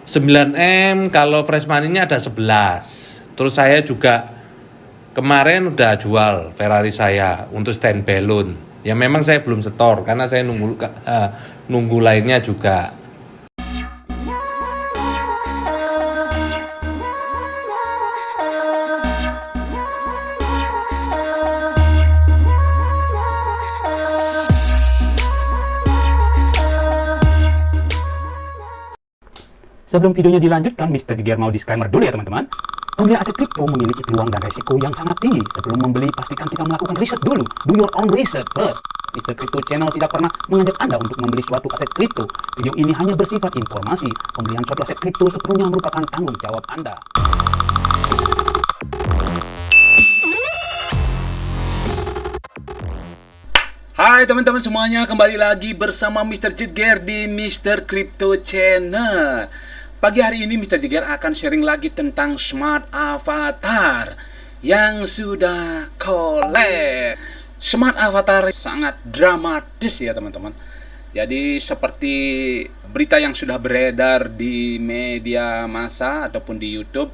9M, kalau fresh money-nya ada 11. Terus saya juga kemarin udah jual Ferrari saya untuk stand balloon. Ya memang saya belum setor karena saya nunggu lainnya juga. Sebelum videonya dilanjutkan, Mr. Jeger mau disclaimer dulu ya teman-teman. Pembelian aset kripto memiliki peluang dan resiko yang sangat tinggi. Sebelum membeli, pastikan kita melakukan riset dulu. Do your own research first. Mr. Crypto Channel tidak pernah mengajak Anda untuk membeli suatu aset kripto. Video ini hanya bersifat informasi. Pembelian suatu aset kripto sepenuhnya merupakan tanggung jawab Anda. Hai teman-teman semuanya, kembali lagi bersama Mr. Jeger di Mr. Crypto Channel. Pagi hari ini Mr. Jeger akan sharing lagi tentang Smart Avatar yang sudah collab. Smart Avatar sangat dramatis ya teman-teman. Jadi seperti berita yang sudah beredar di media massa ataupun di YouTube,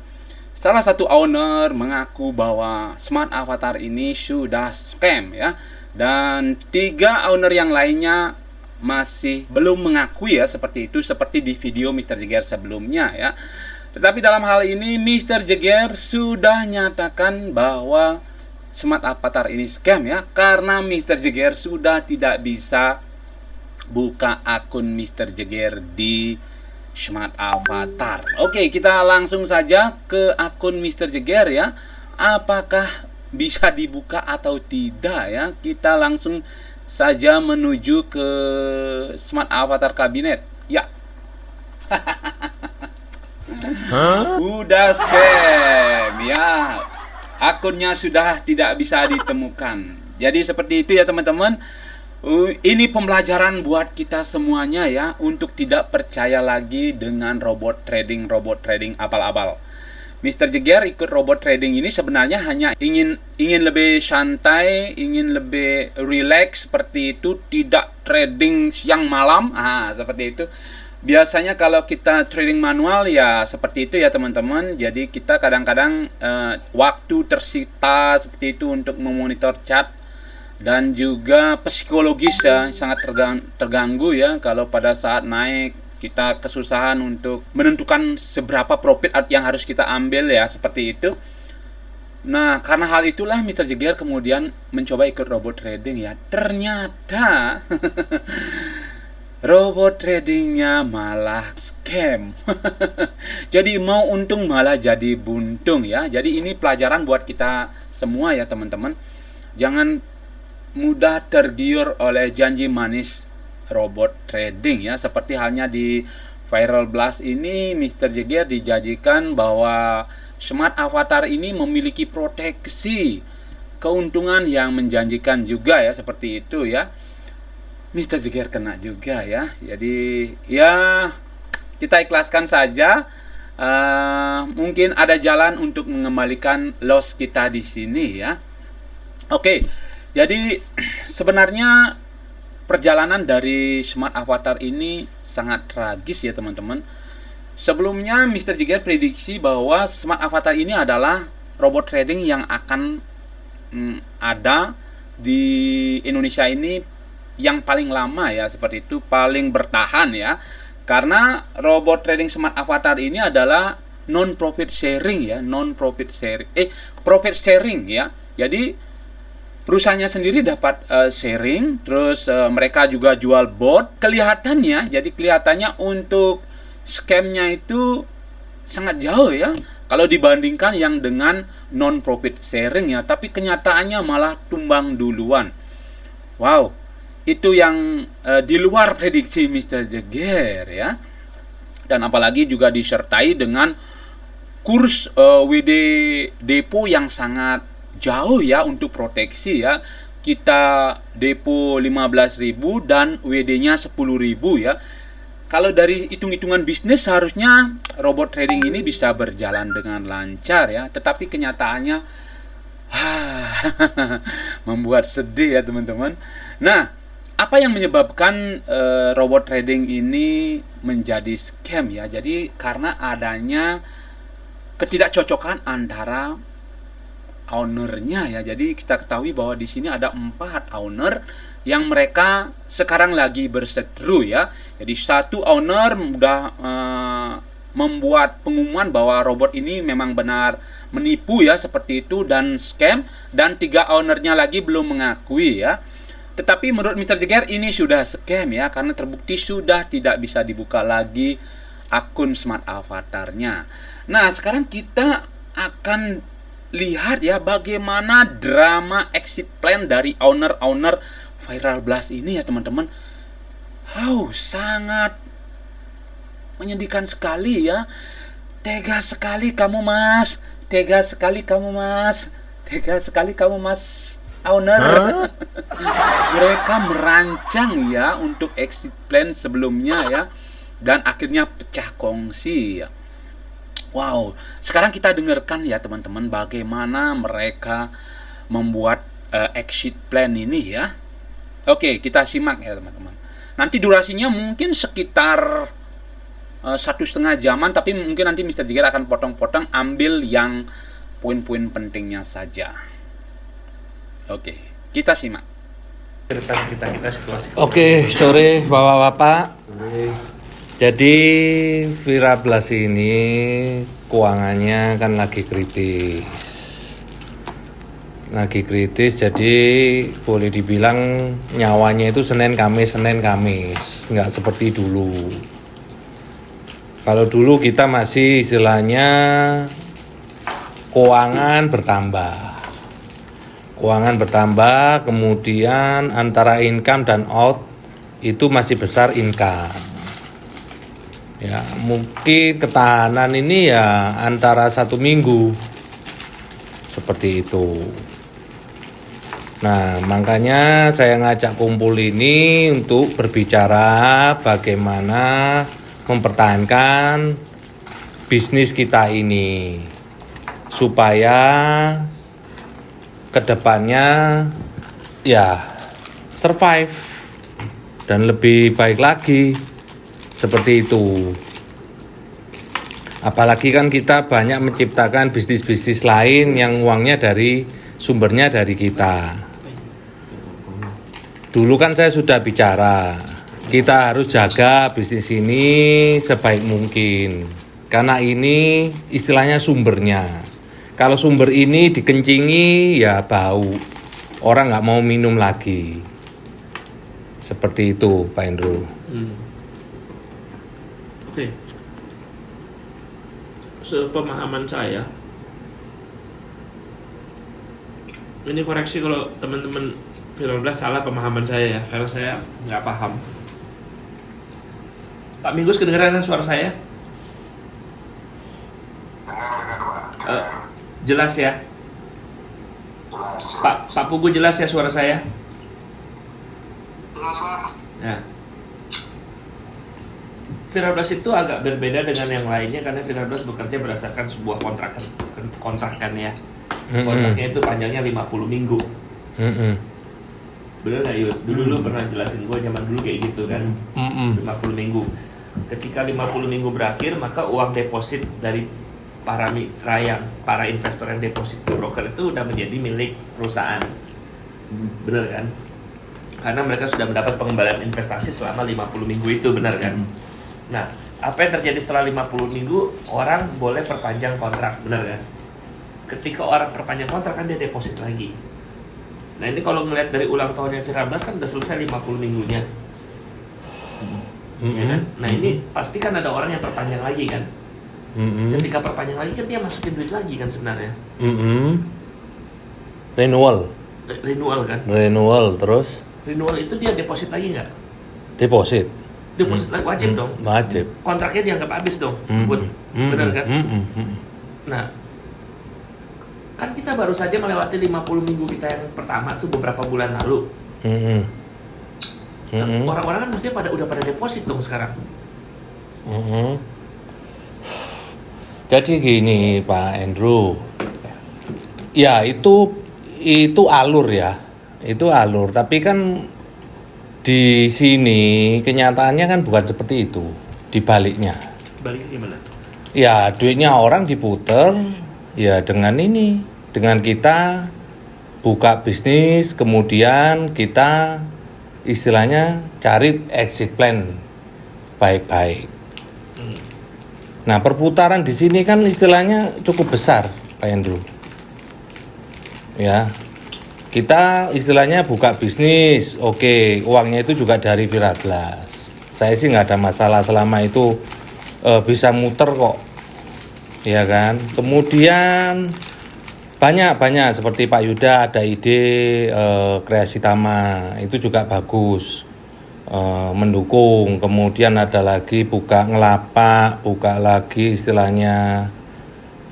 salah satu owner mengaku bahwa Smart Avatar ini sudah scam ya. Dan 3 owner yang lainnya masih belum mengakui ya seperti itu, seperti di video Mr. Jeger sebelumnya ya. Tetapi dalam hal ini Mr. Jeger sudah nyatakan bahwa Smart Avatar ini scam ya, karena Mr. Jeger sudah tidak bisa buka akun Mr. Jeger di Smart Avatar. Oke, kita langsung saja ke akun Mr. Jeger ya. Apakah bisa dibuka atau tidak ya? Kita langsung saja menuju ke Smart Avatar Kabinet. Ya. Udah scam ya. Akunnya sudah tidak bisa ditemukan. Jadi seperti itu ya teman-teman. Ini pembelajaran buat kita semuanya ya, untuk tidak percaya lagi dengan robot trading abal-abal. Mr. Jeger ikut robot trading ini sebenarnya hanya ingin lebih santai, ingin lebih relax seperti itu, tidak trading siang malam. Seperti itu. Biasanya kalau kita trading manual ya seperti itu ya teman-teman. Jadi kita kadang-kadang waktu tersita seperti itu untuk memonitor chart, dan juga psikologis ya, sangat terganggu ya kalau pada saat naik kita kesusahan untuk menentukan seberapa profit yang harus kita ambil ya, seperti itu. Nah, karena hal itulah Mr. Jeger kemudian mencoba ikut robot trading ya. Ternyata robot tradingnya malah scam. Jadi mau untung malah jadi buntung ya. Jadi ini pelajaran buat kita semua ya teman-teman. Jangan mudah tergiur oleh janji manis robot trading ya, seperti halnya di Viral Blast ini. Mr. Jeger dijanjikan bahwa Smart Avatar ini memiliki proteksi keuntungan yang menjanjikan juga ya, seperti itu ya. Mr. Jeger kena juga ya. Jadi ya kita ikhlaskan saja. Mungkin ada jalan untuk mengembalikan loss kita di sini ya. Oke. Jadi sebenarnya perjalanan dari Smart Avatar ini sangat tragis ya teman-teman. Sebelumnya Mr. Jeger prediksi bahwa Smart Avatar ini adalah robot trading yang akan ada di Indonesia ini yang paling lama ya, seperti itu, paling bertahan ya. Karena robot trading Smart Avatar ini adalah non profit sharing ya, profit sharing ya. Jadi perusahaannya sendiri dapat sharing, terus mereka juga jual bot. Kelihatannya untuk scamnya itu sangat jauh ya, kalau dibandingkan yang dengan non profit sharing ya. Tapi kenyataannya malah tumbang duluan. Wow, itu yang di luar prediksi Mr. Jeger ya. Dan apalagi juga disertai dengan kurs WD depo yang sangat jauh ya untuk proteksi ya. Kita depo 15.000 dan WD-nya 10.000 ya. Kalau dari hitung-hitungan bisnis seharusnya robot trading ini bisa berjalan dengan lancar ya, tetapi kenyataannya membuat sedih ya teman-teman. Nah, apa yang menyebabkan robot trading ini menjadi scam ya? Jadi karena adanya ketidakcocokan antara ownernya ya. Jadi kita ketahui bahwa di sini ada 4 owner yang mereka sekarang lagi berseteru ya. Jadi satu owner sudah membuat pengumuman bahwa robot ini memang benar menipu ya, seperti itu, dan scam, dan 3 ownernya lagi belum mengakui ya. Tetapi menurut Mr. Jeger ini sudah scam ya, karena terbukti sudah tidak bisa dibuka lagi akun smart avatarnya. Nah, sekarang kita akan lihat ya bagaimana drama exit plan dari owner-owner Viral Blast ini ya teman-teman. Sangat menyedihkan sekali ya. Tega sekali kamu mas, tega sekali kamu mas, tega sekali kamu mas owner. Mereka merancang ya untuk exit plan sebelumnya ya, dan akhirnya pecah kongsi ya. Wow, sekarang kita dengarkan ya teman-teman bagaimana mereka membuat exit plan ini ya. Oke, kita simak ya teman-teman. Nanti durasinya mungkin sekitar 1,5 jaman, tapi mungkin nanti Mr. Jigar akan potong-potong, ambil yang poin-poin pentingnya saja. Oke, kita simak. Kita situasi. Oke, sore Bapak-bapak. Jadi Viral Blast ini keuangannya kan lagi kritis, jadi boleh dibilang nyawanya itu Senin Kamis, nggak seperti dulu. Kalau dulu kita masih istilahnya keuangan bertambah, kemudian antara income dan out itu masih besar income. Ya, mungkin ketahanan ini ya antara 1 minggu seperti itu. Nah, makanya saya ngajak kumpul ini untuk berbicara bagaimana mempertahankan bisnis kita ini supaya kedepannya ya survive dan lebih baik lagi, seperti itu. Apalagi kan kita banyak menciptakan bisnis-bisnis lain yang uangnya sumbernya dari kita. Dulu kan saya sudah bicara, kita harus jaga bisnis ini sebaik mungkin, karena ini istilahnya sumbernya. Kalau sumber ini dikencingi ya bau, orang nggak mau minum lagi. Seperti itu Pak Hendro. Oke. Sepemahaman saya, ini koreksi kalau teman-teman Viral Blast salah pemahaman saya ya, karena saya nggak paham. Pak Minggus, kedengeran kan suara saya? Jelas ya? Pak Pugu, jelas ya suara saya? Jelas, Pak. Ya. Viral Blast itu agak berbeda dengan yang lainnya karena Viral Blast bekerja berdasarkan sebuah kontrakan ya. Kontraknya itu panjangnya 50 minggu. Bener nggak Yud? Dulu lu pernah jelasin gue zaman dulu kayak gitu kan. 50 minggu. Ketika 50 minggu berakhir, maka uang deposit dari para mitra para investor yang deposit ke broker itu udah menjadi milik perusahaan. Bener kan? Karena mereka sudah mendapat pengembalian investasi selama 50 minggu itu, benar kan? Nah, apa yang terjadi setelah 50 minggu? Orang boleh perpanjang kontrak, benar kan? Ketika orang perpanjang kontrak kan dia deposit lagi. Nah, ini kalau ngelihat dari ulang tahunnya Viral Blast kan udah selesai 50 minggunya. Ya kan? Nah, ini pasti kan ada orang yang perpanjang lagi kan? Ketika perpanjang lagi kan dia masukin duit lagi kan sebenarnya. Renewal kan? Renewal terus? Renewal itu dia deposit lagi nggak? Deposit lagi wajib dong. Wajib. Kontraknya dianggap habis dong. Benar kan? Nah, kan kita baru saja melewati 50 minggu kita yang pertama tuh beberapa bulan lalu. Nah, orang-orang kan mestinya udah pada deposit dong sekarang. Jadi gini Pak Andrew, ya itu alur ya, itu alur. Tapi kan Di sini kenyataannya kan bukan seperti itu, dibaliknya. Baliknya gimana? Ya duitnya orang diputer ya dengan kita buka bisnis, kemudian kita istilahnya cari exit plan baik-baik. Nah perputaran di sini kan istilahnya cukup besar Pak Andrew. Ya, kita istilahnya buka bisnis, oke, uangnya itu juga dari Virablas. Saya sih nggak ada masalah selama itu bisa muter kok, ya kan. Kemudian banyak seperti Pak Yuda ada ide kreasi Tama, itu juga bagus, mendukung. Kemudian ada lagi buka ngelapak, buka lagi istilahnya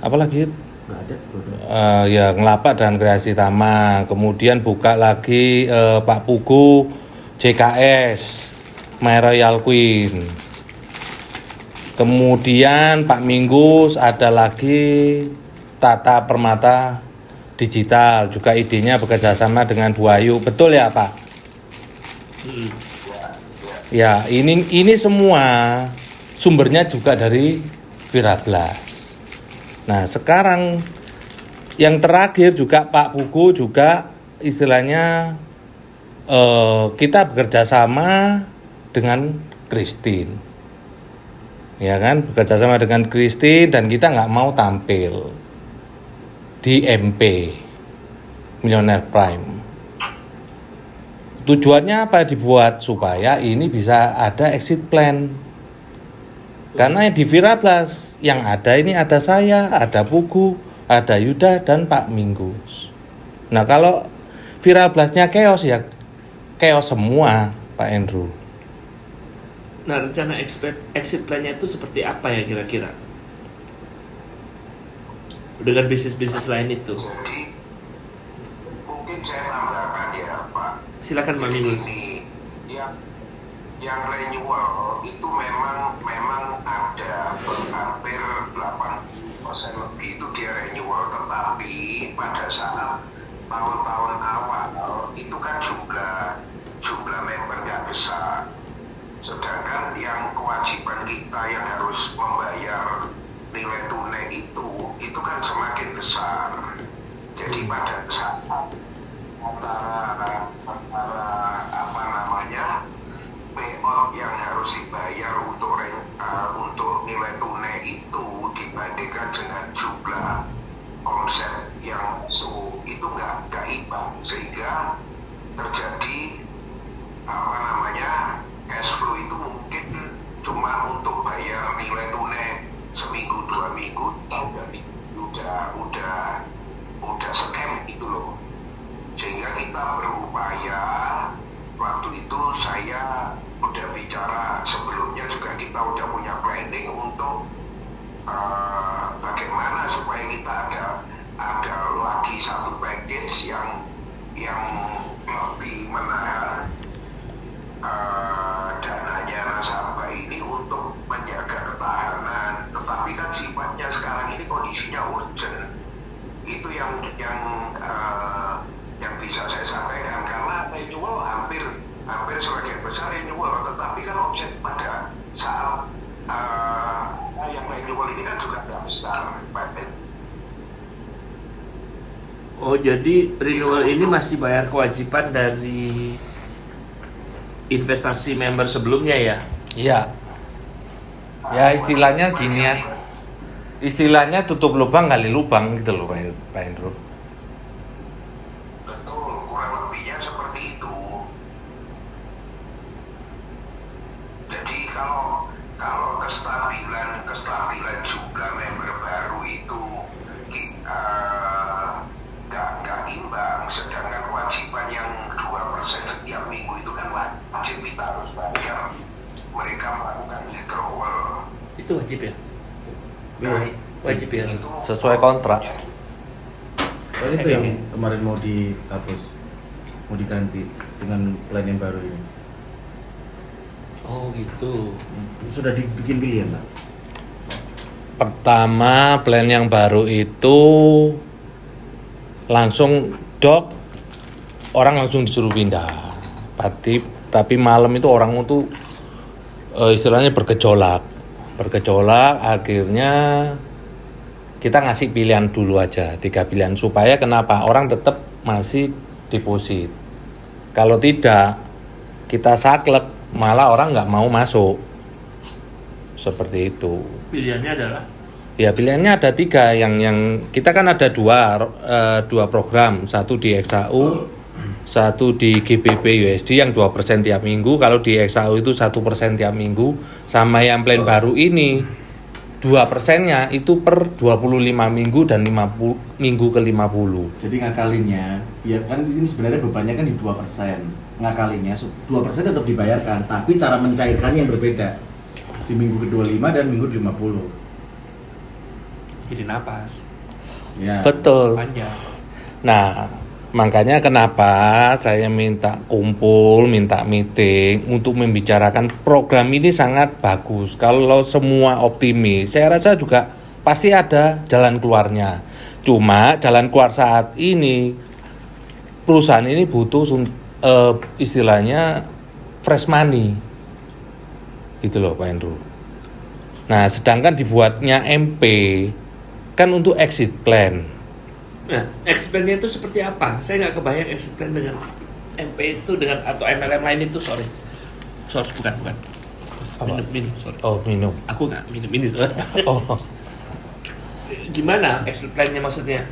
apa lagi? Ya ngelapak dan kreasi Tama. Kemudian buka lagi Pak Pugu JKS My Royal Queen. Kemudian Pak Minggus ada lagi Tata Permata Digital, juga idenya bekerja sama dengan Bu Ayu. Betul ya Pak? Ya ini semua sumbernya juga dari Virablas. Nah sekarang yang terakhir juga Pak Pugu juga istilahnya kita bekerja sama dengan Christine, ya kan, bekerja sama dengan Christine dan kita nggak mau tampil di MP Millionaire Prime. Tujuannya apa dibuat supaya ini bisa ada exit plan. Karena di Virablas yang ada ini ada saya, ada Pugu, ada Yuda dan Pak Minggus. Nah kalau Virablasnya chaos ya chaos semua Pak Andrew. Nah rencana exit plan-nya itu seperti apa ya kira-kira? Dengan bisnis-bisnis lain itu. Jadi mungkin saya tambahkan ya Pak. Silakan Pak Minggus. Yang renewal itu memang ada hampir 80% lebih itu dia renewal, tetapi pada saat tahun-tahun awal itu kan jumlah member nggak besar, sedangkan yang kewajiban kita yang harus membayar nilai tunai itu kan semakin besar. Jadi pada saat antara apa namanya payout yang harus dibayar untuk nilai tunai itu dibandingkan dengan jumlah omset yang masuk itu nggak imbang, sehingga terjadi apa namanya cash flow itu mungkin cuma untuk bayar nilai tunai seminggu 2 minggu udah scam itu loh. Sehingga kita berupaya, waktu itu saya udah bicara sebelumnya juga, kita udah punya planning untuk bagaimana supaya kita ada lagi satu package yang lebih menahan dananya nasabah ini untuk menjaga ketahanan. Tetapi kan sifatnya sekarang ini kondisinya urgent. Itu yang bisa saya sampaikan, karena renewal hampir sebagian besar renewal, tetapi kan omset pada saat yang renewal ini kan juga tidak besar. Oh jadi renewal ini masih bayar kewajiban dari investasi member sebelumnya ya? Iya. Ya istilahnya gini ya. Istilahnya tutup lubang gali lubang gitu loh Pak Andrew. Betul, kurang lebihnya seperti itu. Jadi kalau kestabilan jumlah member baru itu nggak imbang, sedangkan kewajiban yang 2% setiap minggu itu kan wajib kita harus bayar. Mereka melakukan withdrawal. Itu wajib ya? Wajib ya? Sesuai kontrak. Oh, itu yang kemarin mau dihapus, mau diganti dengan plan yang baru ini. Oh gitu. Sudah dibikin pilihan Pak? Pertama plan yang baru itu langsung orang langsung disuruh pindah. Berarti tapi malam itu orang itu istilahnya bergejolak, akhirnya kita ngasih pilihan dulu aja, 3 pilihan, supaya kenapa orang tetap masih deposit. Kalau tidak, kita saklek, malah orang nggak mau masuk, seperti itu. Pilihannya adalah Ya pilihannya ada 3, yang kita kan ada dua program, satu di XAU, satu di GBP USD yang 2% tiap minggu. Kalau di XAU itu 1% tiap minggu, sama yang plan baru ini 2%-nya itu per 25 minggu dan 50 minggu ke 50. Jadi ngakalinnya, ya kan ini sebenarnya bebannya kan di 2%. Ngakalinnya 2% tetap dibayarkan, tapi cara mencairkannya yang berbeda. Di minggu ke-25 dan minggu ke-50. jadi napas Ya. Betul. panjang. Nah, makanya kenapa saya minta kumpul, minta meeting untuk membicarakan program ini sangat bagus. Kalau semua optimis, saya rasa juga pasti ada jalan keluarnya. Cuma jalan keluar saat ini perusahaan ini butuh istilahnya fresh money. Gitu loh Pak Andrew. Nah, sedangkan dibuatnya MP kan untuk exit plan. Nah, exit plan-nya itu seperti apa? Saya nggak kebayang exit plan dengan MP itu dengan atau MLM lain itu, sorry bukan. Apa? Minum, sorry. Oh, minum. Aku nggak minum ini. Oh. Gimana exit plan-nya maksudnya?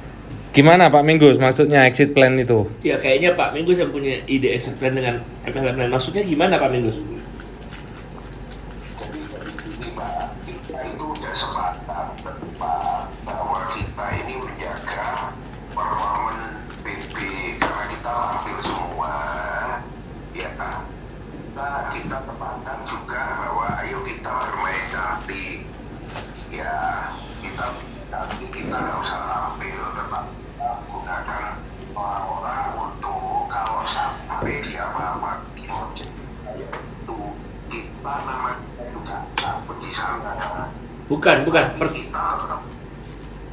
Gimana Pak Minggus maksudnya exit plan itu? Ya kayaknya Pak Minggus yang punya ide exit plan dengan MLM lain. Maksudnya gimana Pak Minggus? Jadi ini Pak, kita itu udah sepakat Pak bahwa kita ini menjaga performan PP karena kita tampil semua, ya kita tepatkan juga bahwa ayo kita bermain cantik, ya kita nggak usah tampil, tetap kita gunakan orang-orang untuk kalau sampai dia apa-apa di project itu kita namanya juga takut di sana. Bukan. Kita tetap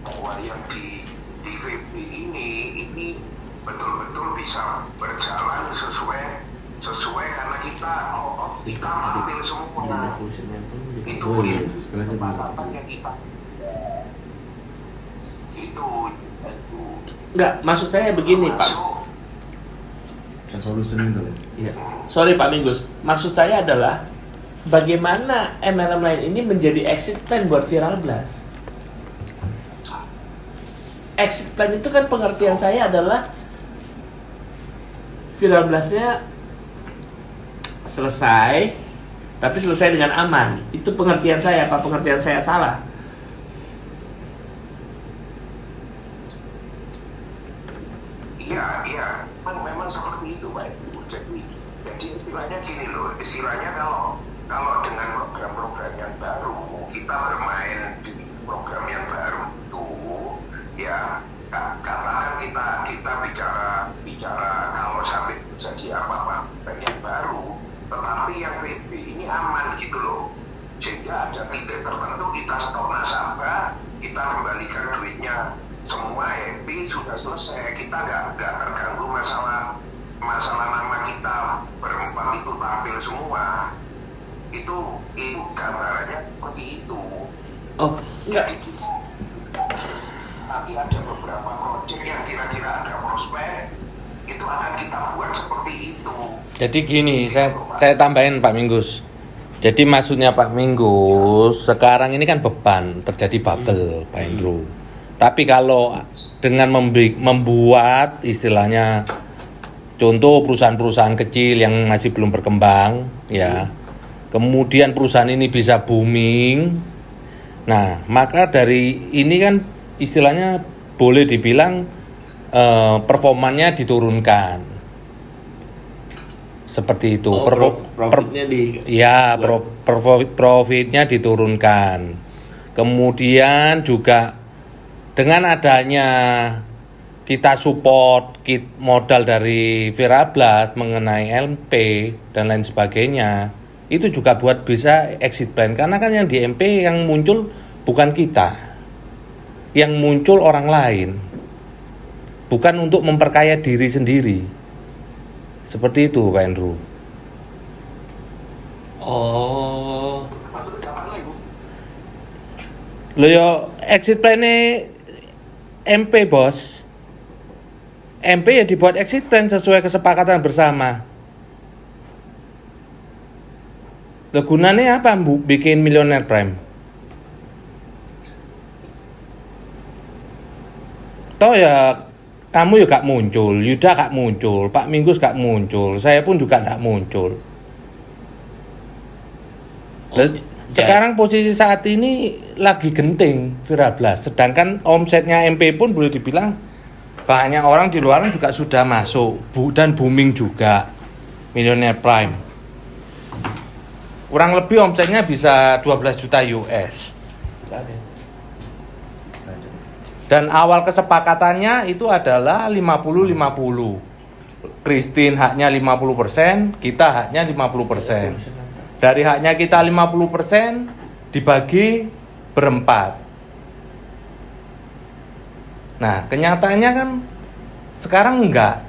bahwa yang di VP ini betul-betul bisa berjalan sesuai karena kita tampil semua. Itu kesepakatannya kita. Itu Enggak, maksud saya begini Pak. Resolution itu. Ya. Sorry Pak Minggus, maksud saya adalah bagaimana MLM lain ini menjadi exit plan buat Viral Blast. Exit plan itu kan pengertian saya adalah Viral Blast-nya selesai, tapi selesai dengan aman. Itu pengertian saya, apa pengertian saya salah? Iya, memang seperti itu Pak. Jadi istilahnya gini loh, kalau dengan program-program yang baru, kita bermain di program yang baru itu, ya katakan kita bicara kalau sampai terjadi apa-apa yang baru, tetapi yang PP ini aman gitu loh. Sehingga ada titik tertentu kita stop nasabah, kita kembalikan duitnya, semua happy, sudah selesai, kita nggak terganggu masalah nama kita berempat itu tampil semua. Itu gambarannya seperti itu. Oh, enggak. Nanti ada beberapa proyek yang kira-kira ada prospek, itu akan kita buat seperti itu. Jadi gini, saya tambahin Pak Minggus. Jadi maksudnya Pak Minggus, sekarang ini kan beban, terjadi bubble Pak Andrew. Tapi kalau dengan membuat istilahnya contoh perusahaan-perusahaan kecil yang masih belum berkembang, ya, kemudian perusahaan ini bisa booming, nah maka dari ini kan istilahnya boleh dibilang performanya diturunkan. Seperti itu. Profitnya profitnya diturunkan. Kemudian juga dengan adanya kita support modal dari Viral Blast mengenai LP dan lain sebagainya, itu juga buat bisa exit plan. Karena kan yang di MP yang muncul bukan kita, yang muncul orang lain, bukan untuk memperkaya diri sendiri. Seperti itu Pak Andrew. Oh. Lho yo exit plan-e MP, Bos. MP ya dibuat exit plan sesuai kesepakatan bersama. Lho gunanya apa, Bu, bikin Millionaire Prime? Toh ya kamu ya gak muncul, Yuda gak muncul, Pak Minggus gak muncul, saya pun juga gak muncul. Lah, sekarang posisi saat ini lagi genting Viral Blast, sedangkan omsetnya MP pun boleh dibilang banyak orang di luar juga sudah masuk dan booming juga Millionaire Prime. Kurang lebih omsetnya bisa 12 juta US. Dan awal kesepakatannya itu adalah 50-50. Christine haknya 50%, kita haknya 50%. Dari haknya kita 50% dibagi berempat. Nah, kenyataannya kan sekarang enggak.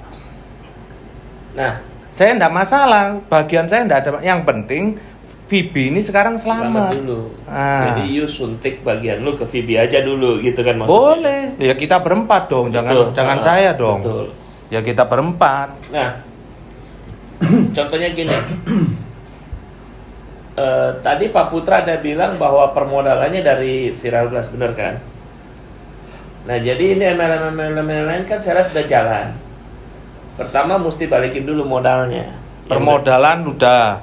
Nah, Saya enggak masalah, bagian saya enggak ada. Yang penting Vibi ini sekarang selamat. dulu. Ah. Jadi you suntik bagian lu ke Vibi aja dulu gitu kan maksudnya. Boleh. Ya kita berempat dong, Betul. jangan saya dong. Betul. Ya kita berempat. Nah, contohnya gini. Tadi Pak Putra ada bilang bahwa permodalannya dari Viral Blast, bener kan? Nah, jadi ini MLM lain kan saya lihat udah jalan. Pertama mesti balikin dulu modalnya. Permodalan udah.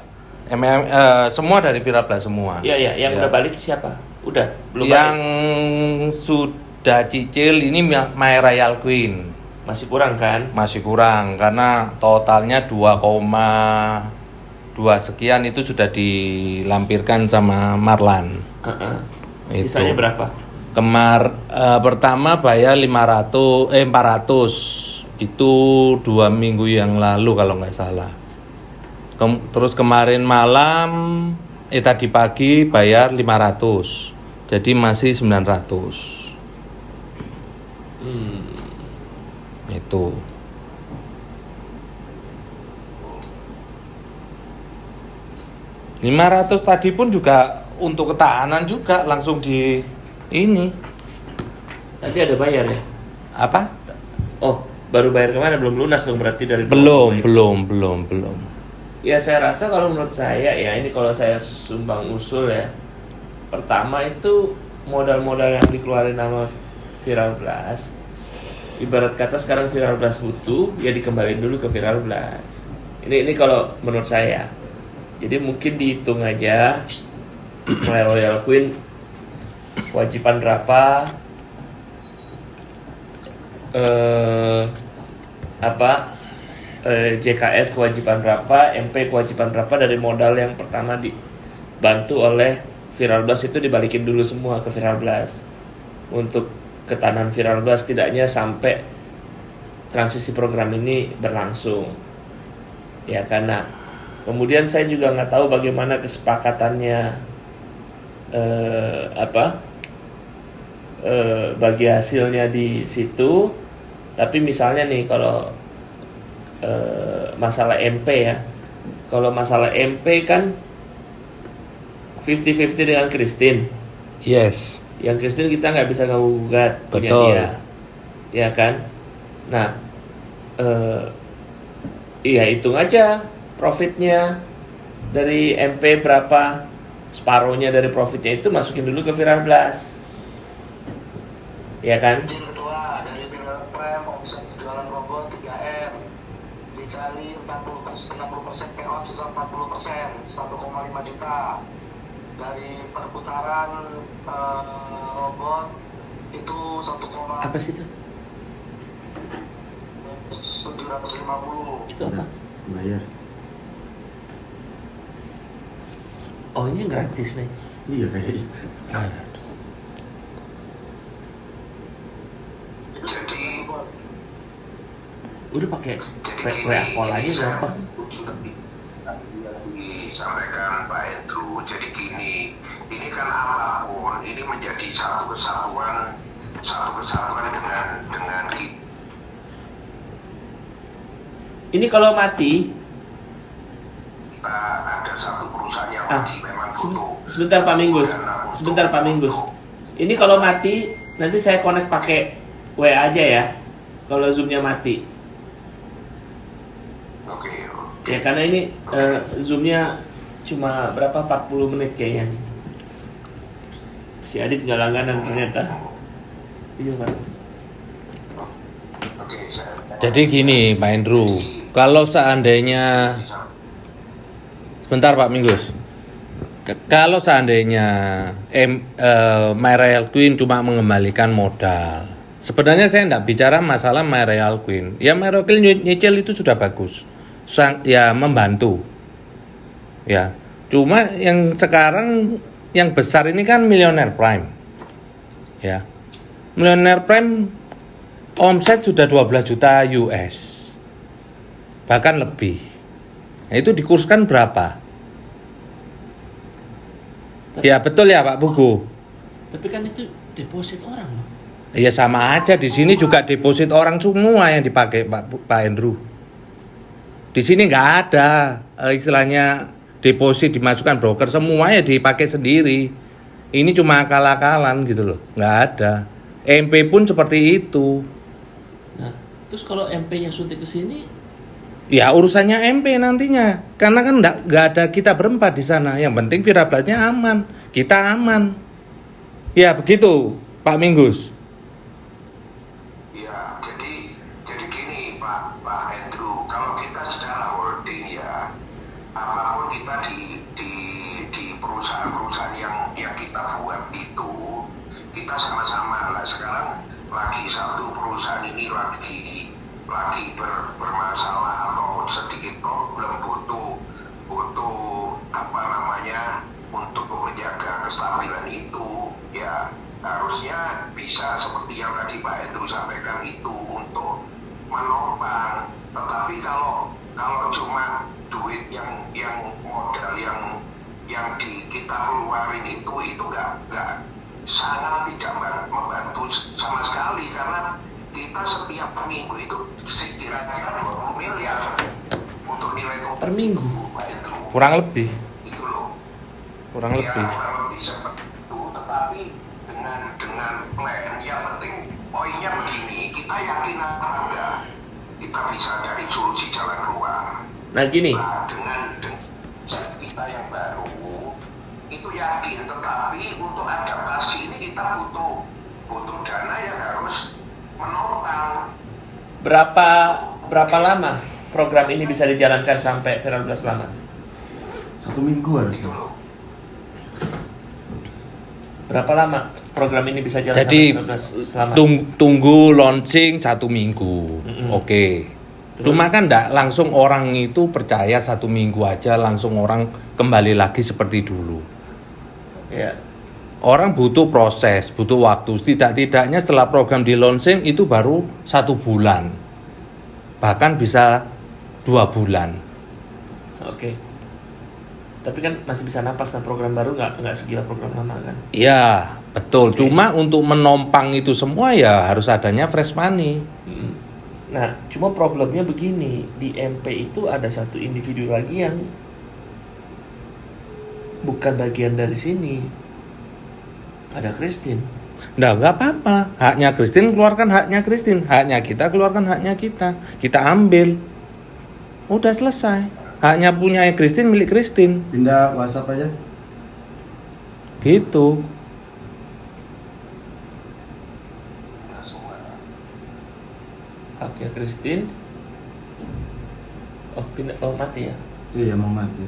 Semua dari Viral Blast semua. Iya, yang Ya. udah balik siapa? Udah, belum Yang balik. sudah cicil ini My Royal Queen. Masih kurang kan? Masih kurang karena totalnya 2,2 sekian itu sudah dilampirkan sama Marlan. Itu. Sisanya berapa? Pertama bayar 400 itu 2 minggu yang lalu kalau nggak salah. Terus kemarin malam tadi pagi bayar 500, jadi masih 900. Itu. $500 tadi pun juga untuk ketahanan juga langsung di ini. Tadi ada bayar ya? Apa? Oh, baru bayar kemana? Belum lunas dong berarti dari Belum. Ya saya rasa kalau menurut saya ya, ini kalau saya sumbang usul ya, pertama itu modal-modal yang dikeluarin nama Viral Blast, ibarat kata sekarang Viral Blast butuh, ya dikembaliin dulu ke Viral Blast. Ini kalau menurut saya. Jadi mungkin dihitung aja My Royal Queen kewajiban berapa, JKS kewajiban berapa, MP kewajiban berapa dari modal yang pertama dibantu oleh Viral Blast itu dibalikin dulu semua ke Viral Blast untuk ketahanan Viral Blast tidaknya sampai transisi program ini berlangsung. Ya karena kemudian saya juga nggak tahu bagaimana kesepakatannya bagi hasilnya di situ. Tapi misalnya nih kalau masalah MP ya, kalau masalah MP kan 50-50 dengan Christine. Yes. Yang Christine kita nggak bisa ngugat punya Betul. dia, ya kan? Nah, iya hitung aja profitnya dari MP berapa, separuhnya dari profitnya itu masukin dulu ke Viral Blast, ya kan? Izin ketua dari Viral Prime omset jualan robot 3M dikali 60% payout sisa 40% 1,5 juta dari perputaran robot itu 1,750 Apa sih itu? Itu apa? Bayar. Oh ini gratis nih. Iya kayaknya. jadi Udah pakai WA call aja gampang. disampaikan Pak Andrew, jadi gini, ini kan apapun ini menjadi satu kesatuan dengan kita. Ini kalau mati kita ada satu perusahaan yang lagi memang butuh. Sebentar Pak Minggus. Ini kalau mati nanti saya connect pakai WA aja ya. Kalau Zoom-nya mati. Oke. Ya karena ini Zoom-nya cuma berapa 40 menit kayaknya nih. Si Adit nggak langganan ternyata. Iya Pak. Oke, Jadi gini Pak Andrew, kalau seandainya sebentar Pak Minggus, kalau seandainya My Real Queen cuma mengembalikan modal, sebenarnya saya tidak bicara masalah My Real Queen. Ya My Real Queen nyicil itu sudah bagus, ya membantu. Ya, cuma yang sekarang yang besar ini kan Millionaire Prime. Ya, Millionaire Prime omset sudah 12 juta US, bahkan lebih. Nah, itu dikurskan berapa? Ya betul ya Pak Buku. Tapi kan itu deposit orang loh. Ya sama aja, di sini juga deposit orang semua yang dipakai Pak Andrew. Di sini nggak ada istilahnya deposit dimasukkan broker, semuanya dipakai sendiri. Ini cuma akal-akalan gitu loh, nggak ada. MP pun seperti itu. Nah, terus kalau MP-nya suntik ke sini, Ya urusannya MP nantinya, karena kan nggak ada kita berempat di sana. Yang penting Virablasnya aman, kita aman. Ya begitu Pak Minggus. Ya, jadi gini Pak Andrew, kalau kita secara holding ya, apapun kita di perusahaan-perusahaan yang kita buat itu, kita sama-sama lah. Sekarang lagi satu perusahaan ini lagi bermasalah atau sedikit problem, butuh apa namanya untuk menjaga kestabilan itu, ya harusnya bisa seperti yang tadi Pak Andrew sampaikan itu untuk menopang. Tetapi kalau cuma duit yang modal yang kita keluarin itu nggak sangat tidak membantu sama sekali, karena kita setiap minggu itu kira-kira 20 miliar untuk nilai per minggu. Pak Andrew. Kurang lebih. Itu loh. Kurang lebih. Kurang lebih seperti itu, tetapi dengan plan yang penting poinnya begini, kita yakin apa enggak kita bisa cari solusi jalan keluar. Nah gini, Dengan kita yang baru itu yakin, tetapi untuk adaptasi ini kita butuh dana yang harus menopang. berapa lama program ini bisa dijalankan sampai Virablas selamat? 1 minggu harusnya. Berapa lama program ini bisa jalan Jadi sampai Virablas selamat? tunggu launching 1 minggu. Oke. Terus? Cuma kan enggak langsung orang itu percaya 1 minggu aja langsung orang kembali lagi seperti dulu. Ya. Orang butuh proses, butuh waktu. Tidak-tidaknya setelah program di launching itu baru 1 bulan, bahkan bisa 2 bulan. Oke. Tapi kan masih bisa napas, nah program baru nggak segila program lama kan? Iya, betul. Cuma untuk menompang itu semua ya harus adanya fresh money. Nah, cuma problemnya begini, di MP itu ada satu individu lagi yang bukan bagian dari sini. Ada Christine. Nah, nggak apa-apa. Haknya Christine keluarkan haknya Christine, haknya kita keluarkan haknya kita. Kita ambil. Udah selesai. Haknya punya Christine milik Christine. Pindah WhatsApp aja. Gitu. Haknya Christine. Oh, pindah, oh mati ya. Iya, mau mati.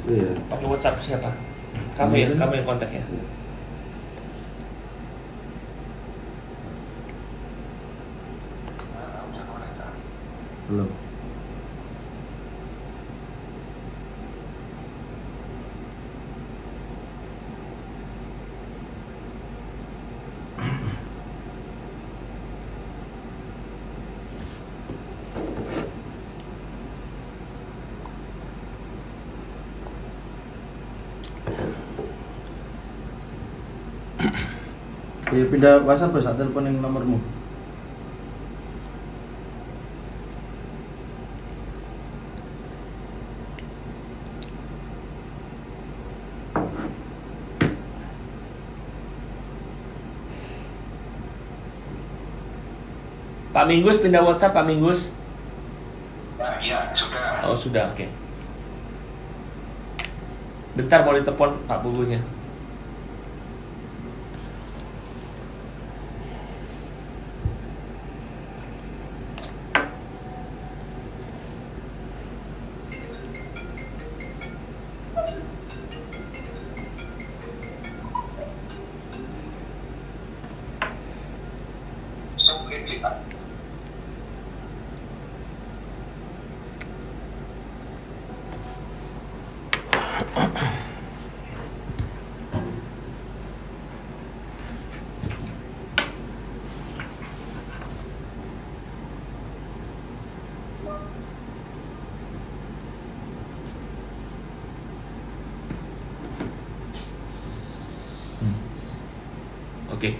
Iya. Pakai WhatsApp siapa? Kamu yang kontak ya. Belum. Ya pindah WhatsApp saat telepon yang nomormu. Pak Minggus pindah WhatsApp, Pak Minggus. Ya, sudah. Oh sudah, oke. Bentar mau ditelepon Pak Pugunya. Oke.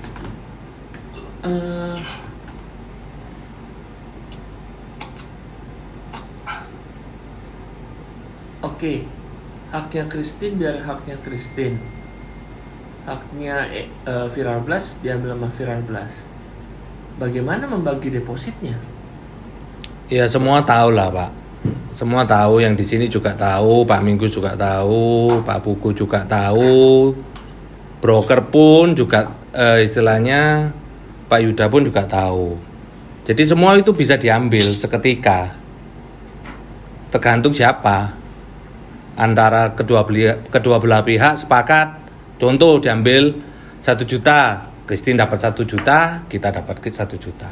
Oke. Haknya Christine biar haknya Christine. Haknya Viral Blast diambil sama Viral Blast. Bagaimana membagi depositnya? Ya semua tahu lah Pak. Semua tahu, yang di sini juga tahu, Pak Minggu juga tahu, Pak Pugu juga tahu, broker pun juga istilahnya Pak Yuda pun juga tahu. Jadi semua itu bisa diambil seketika. Tergantung siapa. Antara kedua belah pihak sepakat. Contoh diambil 1 juta, Christine dapat 1 juta, kita dapat 1 juta.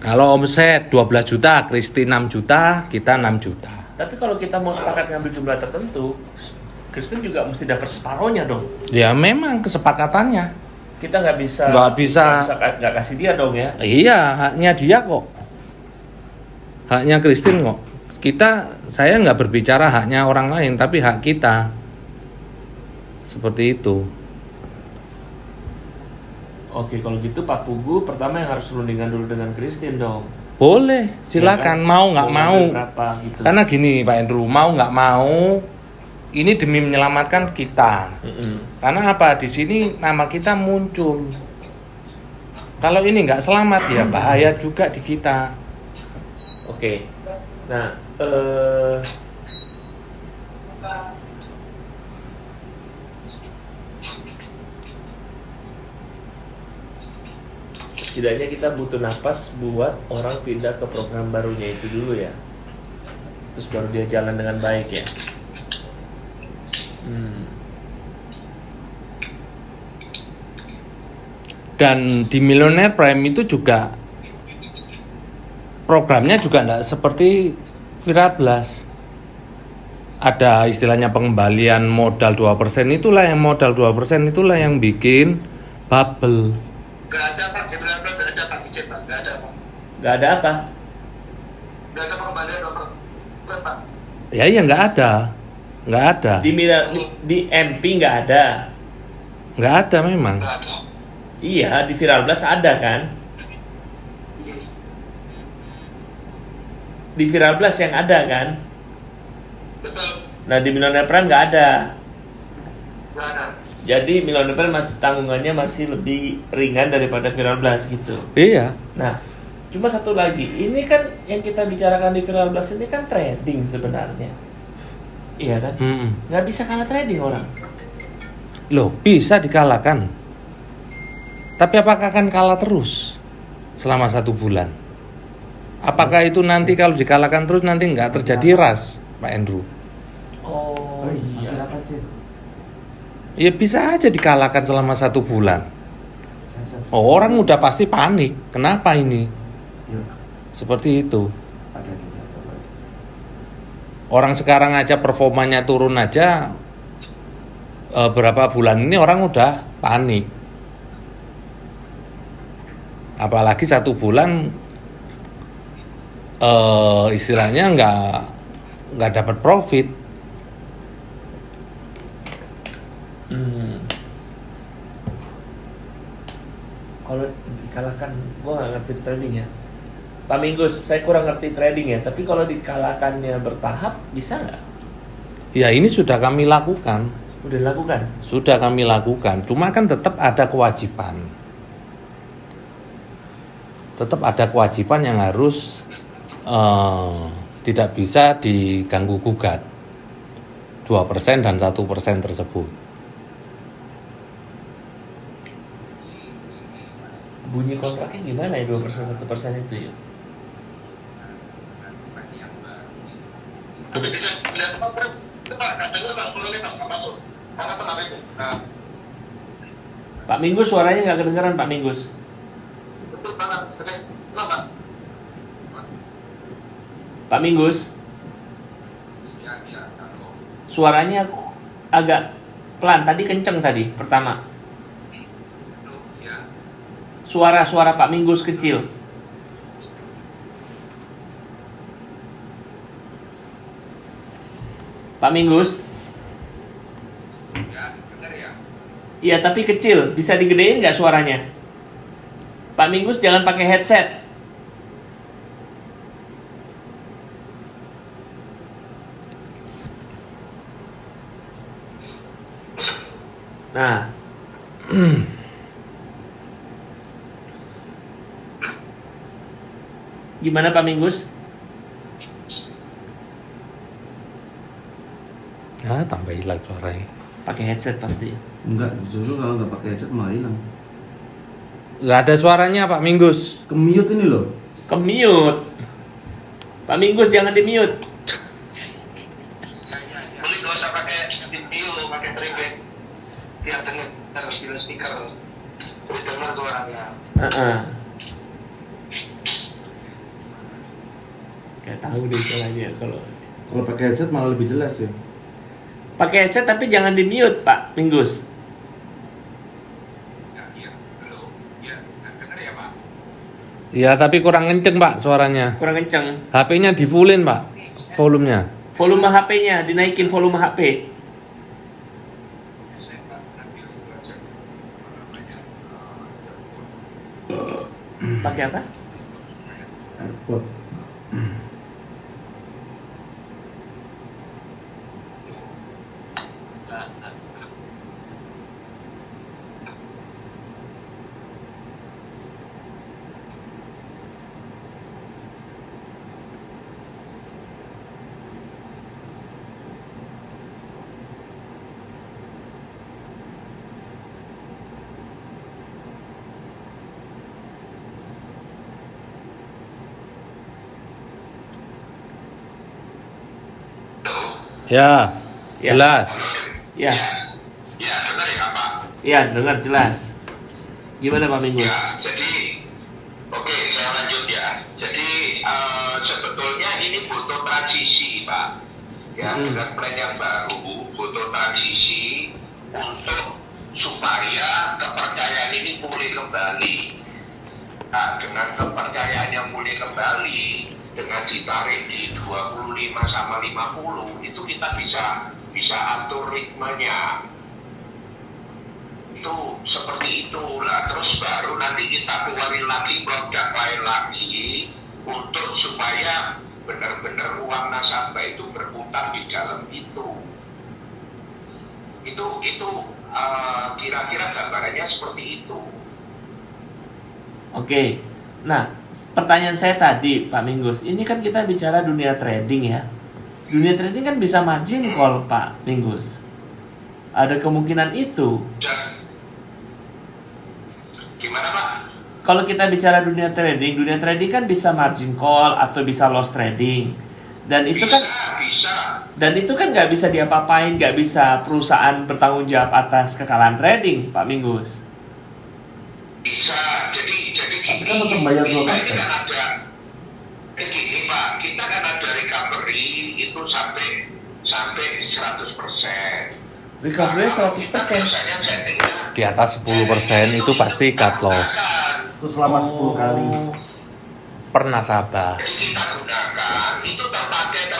Kalau omset 12 juta, Christine 6 juta, kita 6 juta. Tapi kalau kita mau sepakat ngambil jumlah tertentu, Christine juga mesti dapat separohnya dong. Ya memang kesepakatannya. Kita nggak bisa nggak kasih dia dong ya. Iya, haknya dia kok. Haknya Christine kok. Saya nggak berbicara haknya orang lain, tapi hak kita. Seperti itu. Oke, kalau gitu Pak Pugu pertama yang harus rundingan dulu dengan Christine dong. Boleh, silakan. Ya kan? Mau nggak mau. Berapa gitu. Karena gini Pak Andrew, mau nggak mau, ini demi menyelamatkan kita. Karena apa? Di sini nama kita muncul. Kalau ini nggak selamat ya bahaya juga di kita. Oke. Nah, setidaknya kita butuh napas buat orang pindah ke program barunya itu dulu ya. Terus baru dia jalan dengan baik ya. Dan di Millionaire Prime itu juga programnya juga enggak seperti Viral Blast. Ada istilahnya pengembalian modal 2%, itulah yang modal 2% itulah yang bikin bubble. Gak ada Pak, di Viral Blast gak ada Pak, izin Pak, gak ada Pak. Gak ada apa? Gak ada pengembalian 2%, Pak. Ya iya nggak ada. Di MP nggak ada. Nggak ada memang. Gak ada. Iya, di Viral Blast ada kan? Di Viral Blast yang ada kan? Betul. Nah di Millionaire Prime nggak ada. Gak ada. Jadi Millionaire Prime tanggungannya masih lebih ringan daripada Viral Blast gitu. Iya. Nah, cuma satu lagi, ini kan yang kita bicarakan di Viral Blast ini kan trading sebenarnya. Iya kan? Nggak bisa kalah trading orang. Loh, bisa dikalahkan. Tapi apakah akan kalah terus selama 1 bulan? Apakah itu nanti kalau dikalahkan terus nanti nggak terjadi ras, Pak Andrew? Oh iya. Ya bisa aja dikalahkan selama 1 bulan. Oh, orang udah pasti panik. Kenapa ini? Seperti itu. Orang sekarang aja performanya turun aja, berapa bulan ini orang udah panik. Apalagi 1 bulan istilahnya nggak dapat profit. Kalau dikalahkan, gue nggak ngerti trading ya. Pak Minggus, saya kurang ngerti trading ya. Tapi kalau dikalahkannya bertahap, bisa nggak? Ya ini sudah kami lakukan. Udah dilakukan? Sudah kami lakukan. Cuma kan tetap ada kewajiban. tetap ada kewajiban yang harus tidak bisa diganggu gugat 2% dan 1% tersebut. Bunyi kontraknya gimana ya 2% 1% itu ya? Tapi bisa lihat Pak, katanya Pak boleh Pak masuk. Karena kenapa itu? Pak Minggus suaranya nggak kedengeran Pak Minggus. Betul banget. Kenapa? Pak Minggus, Ya. suaranya agak pelan. Tadi kenceng tadi pertama. Ya. Suara Pak Minggus kecil. Pak Minggus? Ya, benar ya. Iya, tapi kecil. Bisa digedein nggak suaranya? Pak Minggus jangan pakai headset. Nah. Gimana Pak Minggus? Tambah hilang suaranya. Pakai headset pasti. Enggak, justru kalau nggak pakai headset malah hilang. Nggak ada suaranya Pak Minggus. Ke-mute ini loh. Ke-mute. Pak Minggus jangan di-mute. Boleh nggak usah pakai video, pakai playback. Biar dengar harus di speaker. Boleh dengar suaranya. Gak tahu deh caranya kalau Pakai headset malah lebih jelas ya. pakai headset tapi jangan di-mute Pak Minggus. Ya, halo. Ya, dengar ya Pak. Iya, tapi kurang kenceng Pak suaranya. Kurang kenceng. HP-nya di fullin Pak, volumenya. Volume HP-nya dinaikin volume HP. Pakai apa? AirPod. Ya, Ya. jelas. Ya, Ya, dengar ya Pak. ya dengar jelas. Gimana Pak Minggus? Ya, jadi oke, saya lanjut ya. Jadi sebetulnya ini butuh transisi, Pak. Ya, dengan plan yang baru, butuh transisi untuk supaya kepercayaan ini pulih kembali. Nah, dengan kepercayaan yang pulih kembali, dengan ditarik di 25 sama 50, itu kita bisa atur ritmenya. Itu seperti itulah, terus baru nanti kita keluarin lagi produk lain lagi untuk supaya benar-benar uang nasabah itu berputar di dalam itu kira-kira gambarannya seperti itu. Oke. Nah, pertanyaan saya tadi Pak Minggus, ini kan kita bicara dunia trading ya. Dunia trading kan bisa margin call Pak Minggus. Ada kemungkinan itu. Dan gimana Pak? Kalau kita bicara dunia trading kan bisa margin call atau bisa loss trading. Dan itu kan nggak bisa diapa-apain, nggak bisa perusahaan bertanggung jawab atas kekalahan trading, Pak Minggus. Bisa, jadi Tapi kan tetap bayar 2%. Kan ada, gini Pak, kita kan ada recovery itu sampai 100%. Recovery 100%. Di atas 10% itu pasti cut loss Itu selama 10 kali. per nasabah. Jadi kita gunakan, itu terpakai,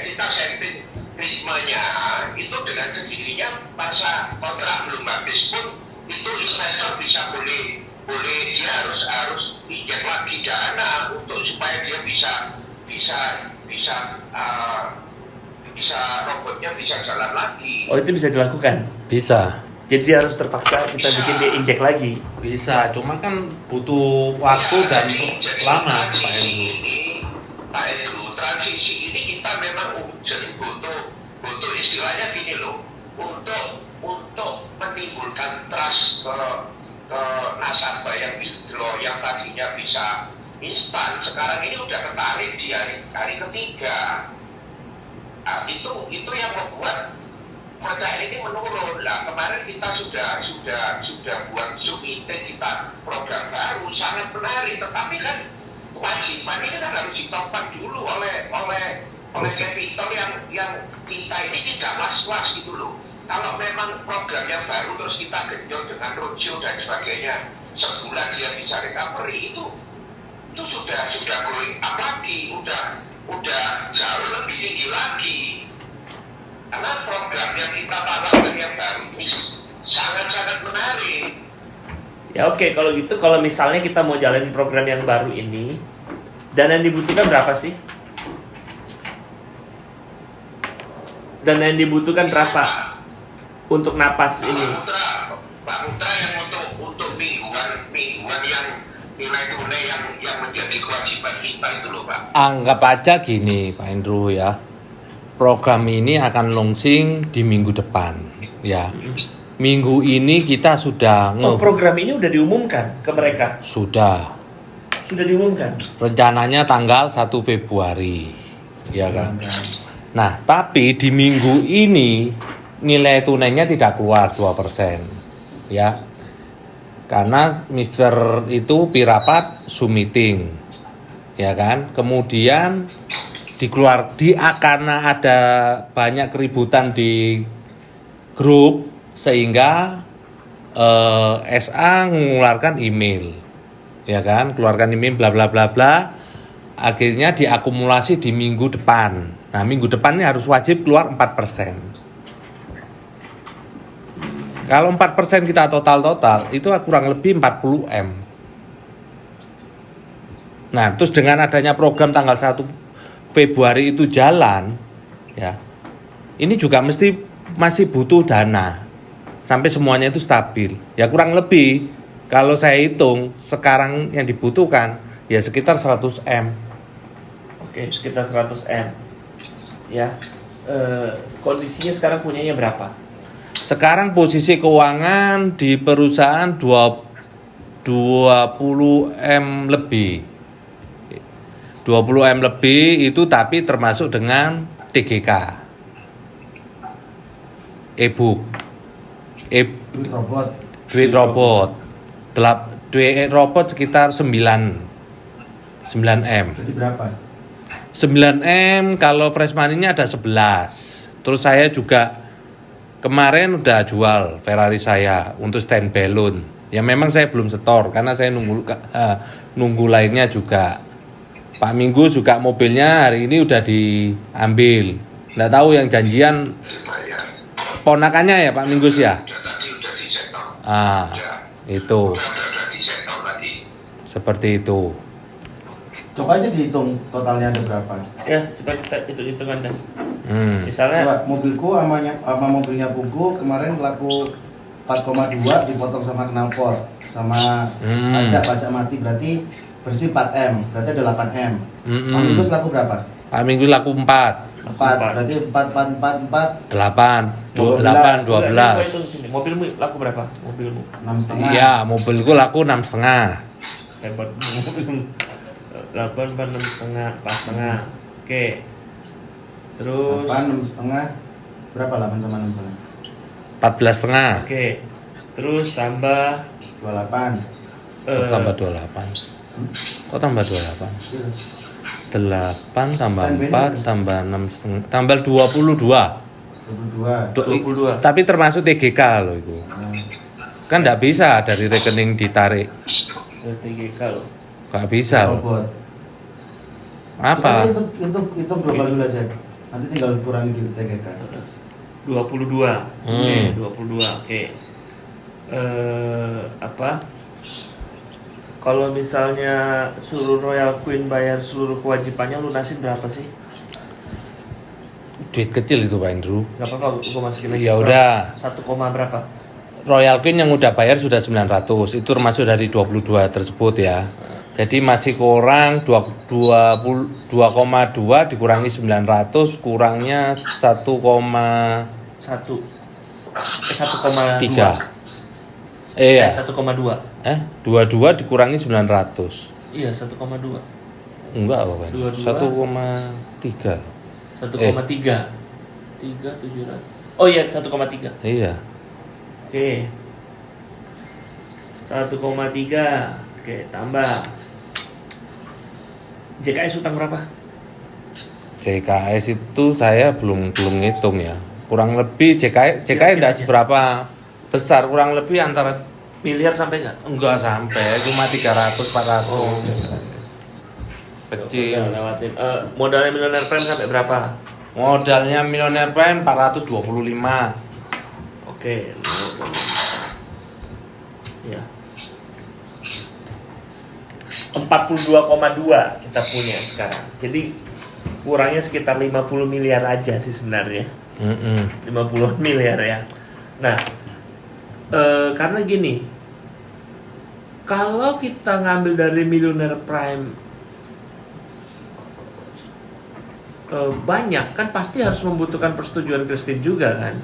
kita setting ritmenya, itu dengan sendirinya masa kontrak belum habis pun, itu investor bisa boleh dia harus injek lagi dana untuk supaya dia bisa robotnya bisa jalan lagi. Oh, itu bisa dilakukan. Bisa. Jadi dia harus terpaksa kita bikin dia injek lagi. Bisa, cuma kan butuh waktu dan lama Pak Hendro. Pak Hendro, transisi ini kita memang urgent, butuh istilahnya gini loh, untuk menimbulkan trust ke nasabah yang withdraw yang tadinya bisa instan, sekarang ini udah ketarik di hari ketiga. Nah, itu yang membuat percaya ini menurun. Lah kemarin kita sudah buat Zoom meeting, kita program baru sangat menarik, tetapi kan kewajiban ini kan harus ditopang dulu oleh capital yang kita ini tidak was-was gitu loh. Kalau memang program yang baru terus kita genjot dengan roadshow dan sebagainya, sebulan dia bisa recovery, itu sudah growing up lagi, udah jauh lebih tinggi lagi. Karena program yang kita tawarkan yang baru ini sangat-sangat menarik. Ya oke, kalau gitu kalau misalnya kita mau jalanin program yang baru ini, dana yang dibutuhkan berapa sih? Dana yang dibutuhkan berapa untuk napas ini? Pak Putra yang untuk mingguan yang nilai tunai yang menjadi kewajiban kita itu loh Pak. Anggap aja gini Pak Hendro ya. Program ini akan launching di minggu depan ya. Minggu ini kita sudah program ini udah diumumkan ke mereka? Sudah diumumkan. Rencananya tanggal 1 Februari. Ya kan. Nah, tapi di minggu ini nilai tunainya tidak keluar 2%. Ya. Karena Mister itu pirapat Zoom meeting. Ya kan? Kemudian karena ada banyak keributan di grup sehingga SA mengeluarkan email, ya kan, keluarkan email bla bla bla bla, akhirnya diakumulasi di minggu depan. Nah minggu depan ini harus wajib keluar 4%. Kalau 4% kita total itu kurang lebih 40 M. Nah terus dengan adanya program tanggal 1 Februari itu jalan, ya. Ini juga masih butuh dana sampai semuanya itu stabil. Ya kurang lebih kalau saya hitung sekarang yang dibutuhkan ya sekitar 100 M. Oke, sekitar 100 M. Ya. Kondisinya sekarang punyanya berapa? Sekarang posisi keuangan di perusahaan 20 M lebih. 20 M lebih itu tapi termasuk dengan TGK. E-book. Duit robot. Duit robot sekitar 9 M. Jadi berapa? 9 M kalau fresh money-nya ada 11. Terus saya juga kemarin udah jual Ferrari saya untuk stand balloon. Ya memang saya belum setor karena saya nunggu lainnya juga. Pak Minggu juga mobilnya hari ini udah diambil. Nggak tahu yang janjian ponakannya ya Pak Minggus ya? Udah disetor. Itu. Udah disetor tadi. Seperti itu. Coba aja dihitung totalnya ada berapa. Ya, coba kita hitung Anda. Misalnya Coba mobilku sama mobilnya Pugu kemarin laku 4,2 dipotong sama knalpot sama pajak mati berarti bersih 4 M, berarti ada 8 M. Pak Minggu laku berapa? Pak Minggu laku 4. 4, berarti 4, 8, 12. Mobilmu laku berapa? Mobilmu? 6,5. Iya, mobilku laku 6,5. Hebat. 8, 6,5, pas setengah. Oke. Terus 8, 6,5. Berapa 8 sama 6,5? 14,5. Oke. Terus tambah 28. Tambah 28. Kok tambah 28? 8 tambah 4 tambah 6,5 tambah 22. 22. Tapi termasuk TGK loh itu. Kan enggak bisa dari rekening ditarik. TGK loh. Enggak bisa loh. Robot. Apa? Itu global dulu aja. Nanti tinggal kurangi di TGK. 22. Oke, 22. Oke. Kalau misalnya suruh Royal Queen bayar seluruh kewajibannya, lunasin berapa sih? Duit kecil itu Pak Andrew. Gak apa-apa, gue masukin lagi. Ya udah. 1, berapa? Royal Queen yang udah bayar sudah 900, itu termasuk dari 22 tersebut ya. Jadi masih kurang 2,2 dikurangi 900, kurangnya 1,3. 1,2. Iya. 1,2. 22 dikurangi 900. Iya, 1,2. Enggak apa kan? 1,3. 1,3. 3,700. Oh iya, 1,3. Iya. Oke. 1,3. Oke, tambah. JKS utang berapa? JKS itu saya belum ngitung ya. Kurang lebih JKS Kira-kira enggak aja. seberapa besar, kurang lebih antara Miliar sampai nggak? enggak sampai, cuma 300 400. Oh. Kecil. Udah lewatin. Modalnya Millionaire Prime sampai berapa? Modalnya Millionaire Prime 425. Oke. Ya. 42,2 kita punya sekarang. Jadi kurangnya sekitar 50 miliar aja sih sebenarnya. 50 miliar ya. Nah, karena gini, kalau kita ngambil dari Millionaire Prime banyak kan pasti harus membutuhkan persetujuan Christine juga kan.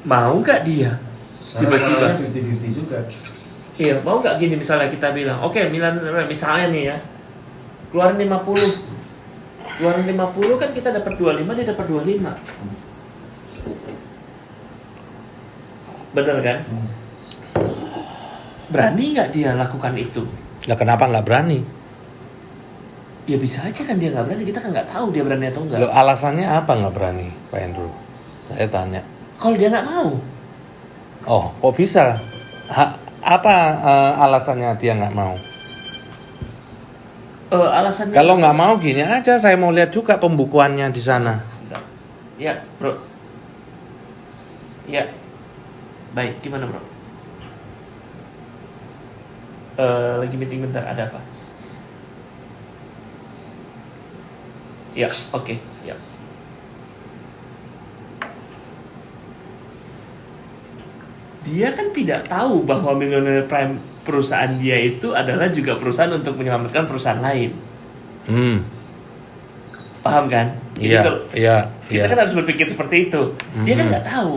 Mau nggak dia tiba-tiba? 50-50 juga. Iya, mau nggak gini misalnya kita bilang, oke, misalnya nih ya, keluarin 50. Keluarin 50 kan kita dapat 25, dia dapat 25. Bener kan? Berani nggak dia lakukan itu? Lah kenapa nggak berani? Ya bisa aja kan dia nggak berani, kita kan nggak tahu dia berani atau enggak. Loh, alasannya apa nggak berani, Pak Andrew? Saya tanya. Kalau dia nggak mau, Oh, kok bisa? Apa alasannya dia nggak mau? alasannya. Kalau nggak mau gini aja, saya mau lihat juga pembukuannya di sana. Sebentar. Ya, bro. Ya, baik. Gimana, bro? Lagi meeting bentar. Ada apa? Ya, oke. Ya. Dia kan tidak tahu bahwa Millionaire Prime perusahaan dia itu adalah juga perusahaan untuk menyelamatkan perusahaan lain. Paham kan? Jadi kalau kita kan harus berpikir seperti itu. Dia kan nggak tahu.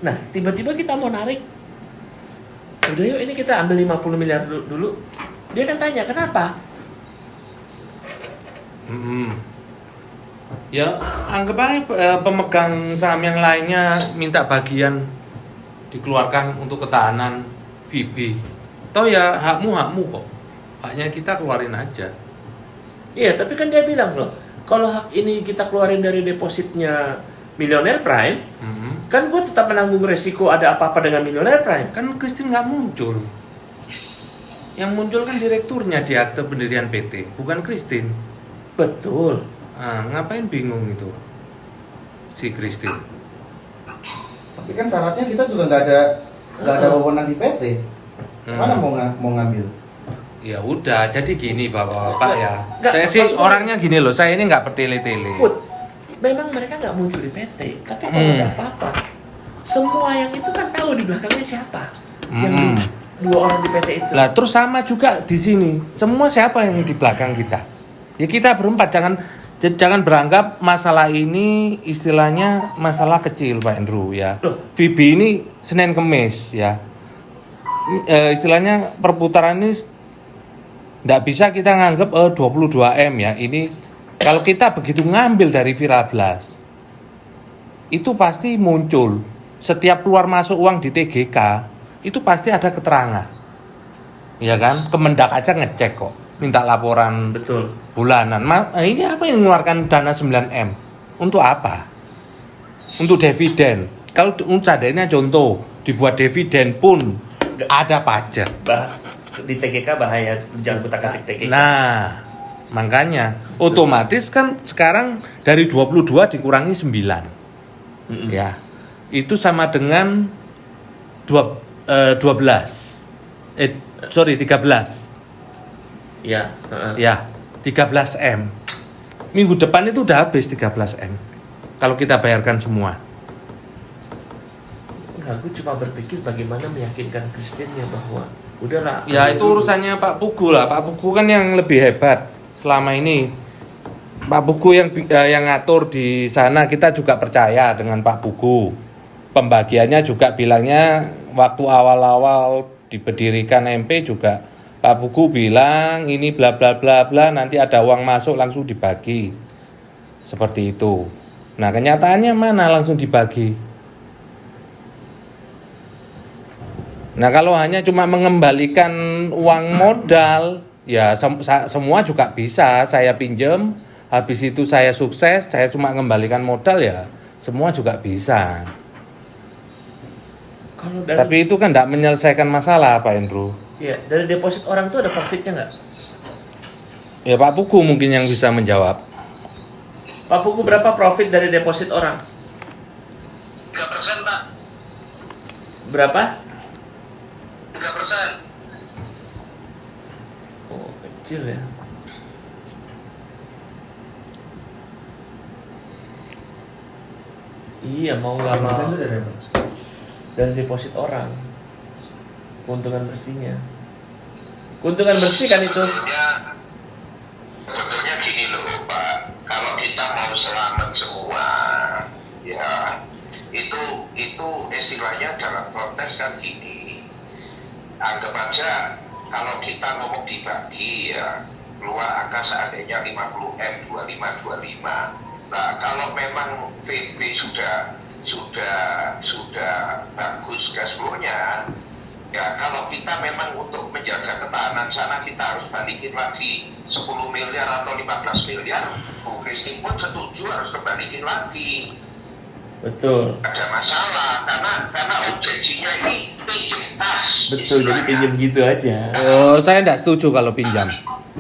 Nah, tiba-tiba kita mau narik. Udah yuk, ini kita ambil 50 miliar dulu. Dia kan tanya, kenapa? Ya, anggap aja pemegang saham yang lainnya minta bagian dikeluarkan untuk ketahanan VB. Toh ya hakmu kok. Haknya kita keluarin aja. Iya, tapi kan dia bilang loh, kalau hak ini kita keluarin dari depositnya Millionaire Prime, kan gue tetap menanggung resiko ada apa-apa dengan Millionaire Prime. Kan Christine nggak muncul. Yang muncul kan direkturnya di akte pendirian PT, bukan Christine. Betul. Ngapain bingung itu si Christine? Tapi kan syaratnya kita juga nggak ada wewenang di PT. Mana mau ngambil? Ya udah, jadi gini bapak-bapak ya. Nggak, Saya sih maksud gue- orangnya gini loh, saya ini nggak bertele-tele. Put, memang mereka nggak muncul di PT, tapi kalau ada apa-apa, semua yang itu kan tahu di belakangnya siapa. Yang dua orang di PT itu. Lah terus sama juga di sini. Semua siapa yang di belakang kita? Ya kita berempat, jangan beranggap masalah ini istilahnya masalah kecil Pak Andrew ya. Loh. VB ini Senin Kemis ya. Istilahnya perputaran ini nggak bisa kita nganggap 22M ya. Ini kalau kita begitu ngambil dari Virablas, itu pasti muncul. Setiap keluar masuk uang di TGK, itu pasti ada keterangan. Ya kan? Kemendak aja ngecek kok. Minta laporan Betul. bulanan. Ini apa yang mengeluarkan dana 9M? Untuk apa? Untuk dividen. Kalau seadanya contoh, dibuat dividen pun ada pajak. Di TGK bahaya, jangan kutak-atik TGK. Nah, makanya otomatis kan sekarang dari 22 dikurangi 9. Ya. Itu sama dengan 13. 13. Ya. Ya, 13M. Minggu depan itu udah habis 13M. Kalau kita bayarkan semua. aku cuma berpikir bagaimana meyakinkan Kristennya bahwa udahlah. Ya itu urusannya Pak Pugu lah. Pak Pugu kan yang lebih hebat selama ini. Pak Pugu yang ngatur di sana, kita juga percaya dengan Pak Pugu. Pembagiannya juga bilangnya waktu awal-awal diberdirikan MP juga Pak Pugu bilang ini bla bla bla bla, nanti ada uang masuk langsung dibagi. Seperti itu. Nah, kenyataannya mana langsung dibagi? Nah, kalau hanya cuma mengembalikan uang modal, ya semua juga bisa saya pinjam. Habis itu saya sukses, saya cuma mengembalikan modal, ya semua juga bisa. Tapi itu kan tidak menyelesaikan masalah, Pak Andrew. Ya, dari deposit orang itu ada profitnya nggak? Ya Pak Pugu mungkin yang bisa menjawab. Pak Pugu, berapa profit dari deposit orang? 3%, Pak. Berapa? 3%. Oh, kecil ya. Iya, mau nggak mau. Persen itu dari apa? Dari deposit orang. Keuntungan bersihnya. Keuntungan bersih kan itu. Sebetulnya gini loh Pak, kalau kita mau selamat semua, ya itu istilahnya dalam konteks kan gini. Anggap aja kalau kita ngomong dibagi ya keluar angka seandainya 50M 25. Nah, kalau memang VP sudah bagus cash flow-nya, ya kalau kita memang untuk menjaga ketahanan sana kita harus balikin lagi 10 miliar atau 15 miliar, Bu Kristi pun setuju harus kembaliin lagi. Betul. Ada masalah karena objeksinya ini pinjam tas. Betul, jadi pinjam gitu aja. Saya tidak setuju kalau pinjam.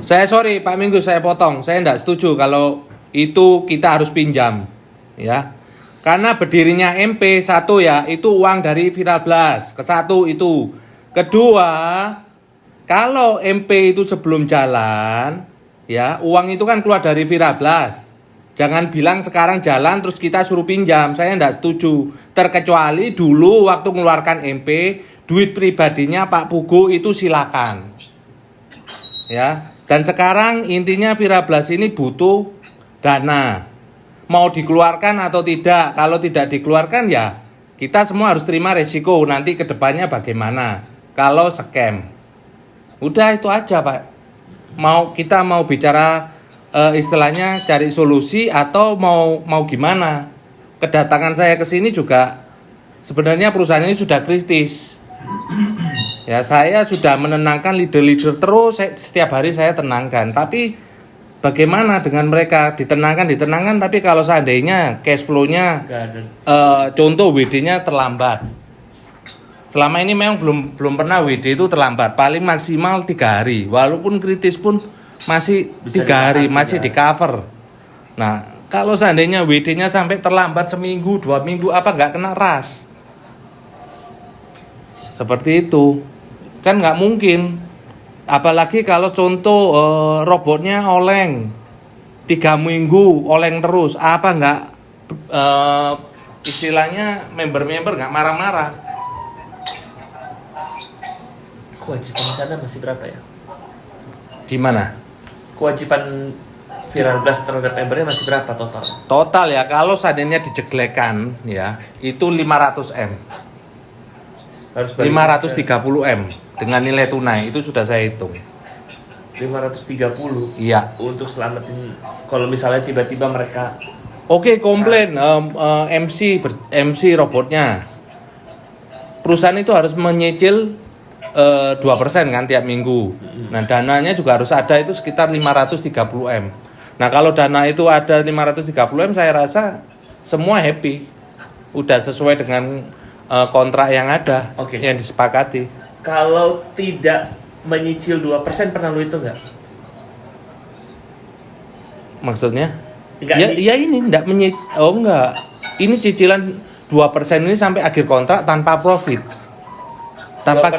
Sorry Pak Minggu, saya potong. Saya tidak setuju kalau itu kita harus pinjam, ya. Karena berdirinya MP satu ya, itu uang dari Viral Blast. Kesatu itu. Kedua, kalau MP itu sebelum jalan, ya, uang itu kan keluar dari Viral Blast. Jangan bilang sekarang jalan terus kita suruh pinjam. Saya tidak setuju. Terkecuali dulu waktu mengeluarkan MP, duit pribadinya Pak Pugu itu silakan. Ya, dan sekarang intinya Viral Blast ini butuh dana, mau dikeluarkan atau tidak. Kalau tidak dikeluarkan ya kita semua harus terima resiko nanti ke depannya bagaimana kalau scam. Udah itu aja Pak. Kita mau bicara istilahnya cari solusi atau mau gimana. Kedatangan saya ke sini juga sebenarnya perusahaan ini sudah kritis. Ya, saya sudah menenangkan leader-leader terus, setiap hari saya tenangkan. Tapi bagaimana dengan mereka? Ditenangkan, tapi kalau seandainya cash flow-nya contoh WD-nya terlambat. Selama ini memang belum pernah WD itu terlambat, paling maksimal 3 hari. Walaupun kritis pun masih 3 hari, masih di cover. Nah, kalau seandainya WD-nya sampai terlambat seminggu, 2 minggu, apa nggak kena ras? Seperti itu. Kan nggak mungkin. Apalagi kalau contoh robotnya oleng 3 minggu oleng terus, apa nggak istilahnya member nggak marah-marah? Kewajiban di sana masih berapa ya? Di mana? Kewajiban Viral Blast terhadap membernya masih berapa total? Total ya kalau seandainya dijeglekan ya itu 500M. Harus 530M dengan nilai tunai itu sudah saya hitung. 530. Iya. Untuk selamatin kalau misalnya tiba-tiba mereka komplain MC robotnya. Perusahaan itu harus menyicil 2% kan tiap minggu. Nah, dananya juga harus ada itu sekitar 530M. Nah, kalau dana itu ada 530M saya rasa semua happy. Udah sesuai dengan kontrak yang ada, yang disepakati. Kalau tidak menyicil 2% pernah lu itu enggak? Maksudnya? Enggak, ini enggak enggak. Ini cicilan 2% ini sampai akhir kontrak tanpa profit. Tanpa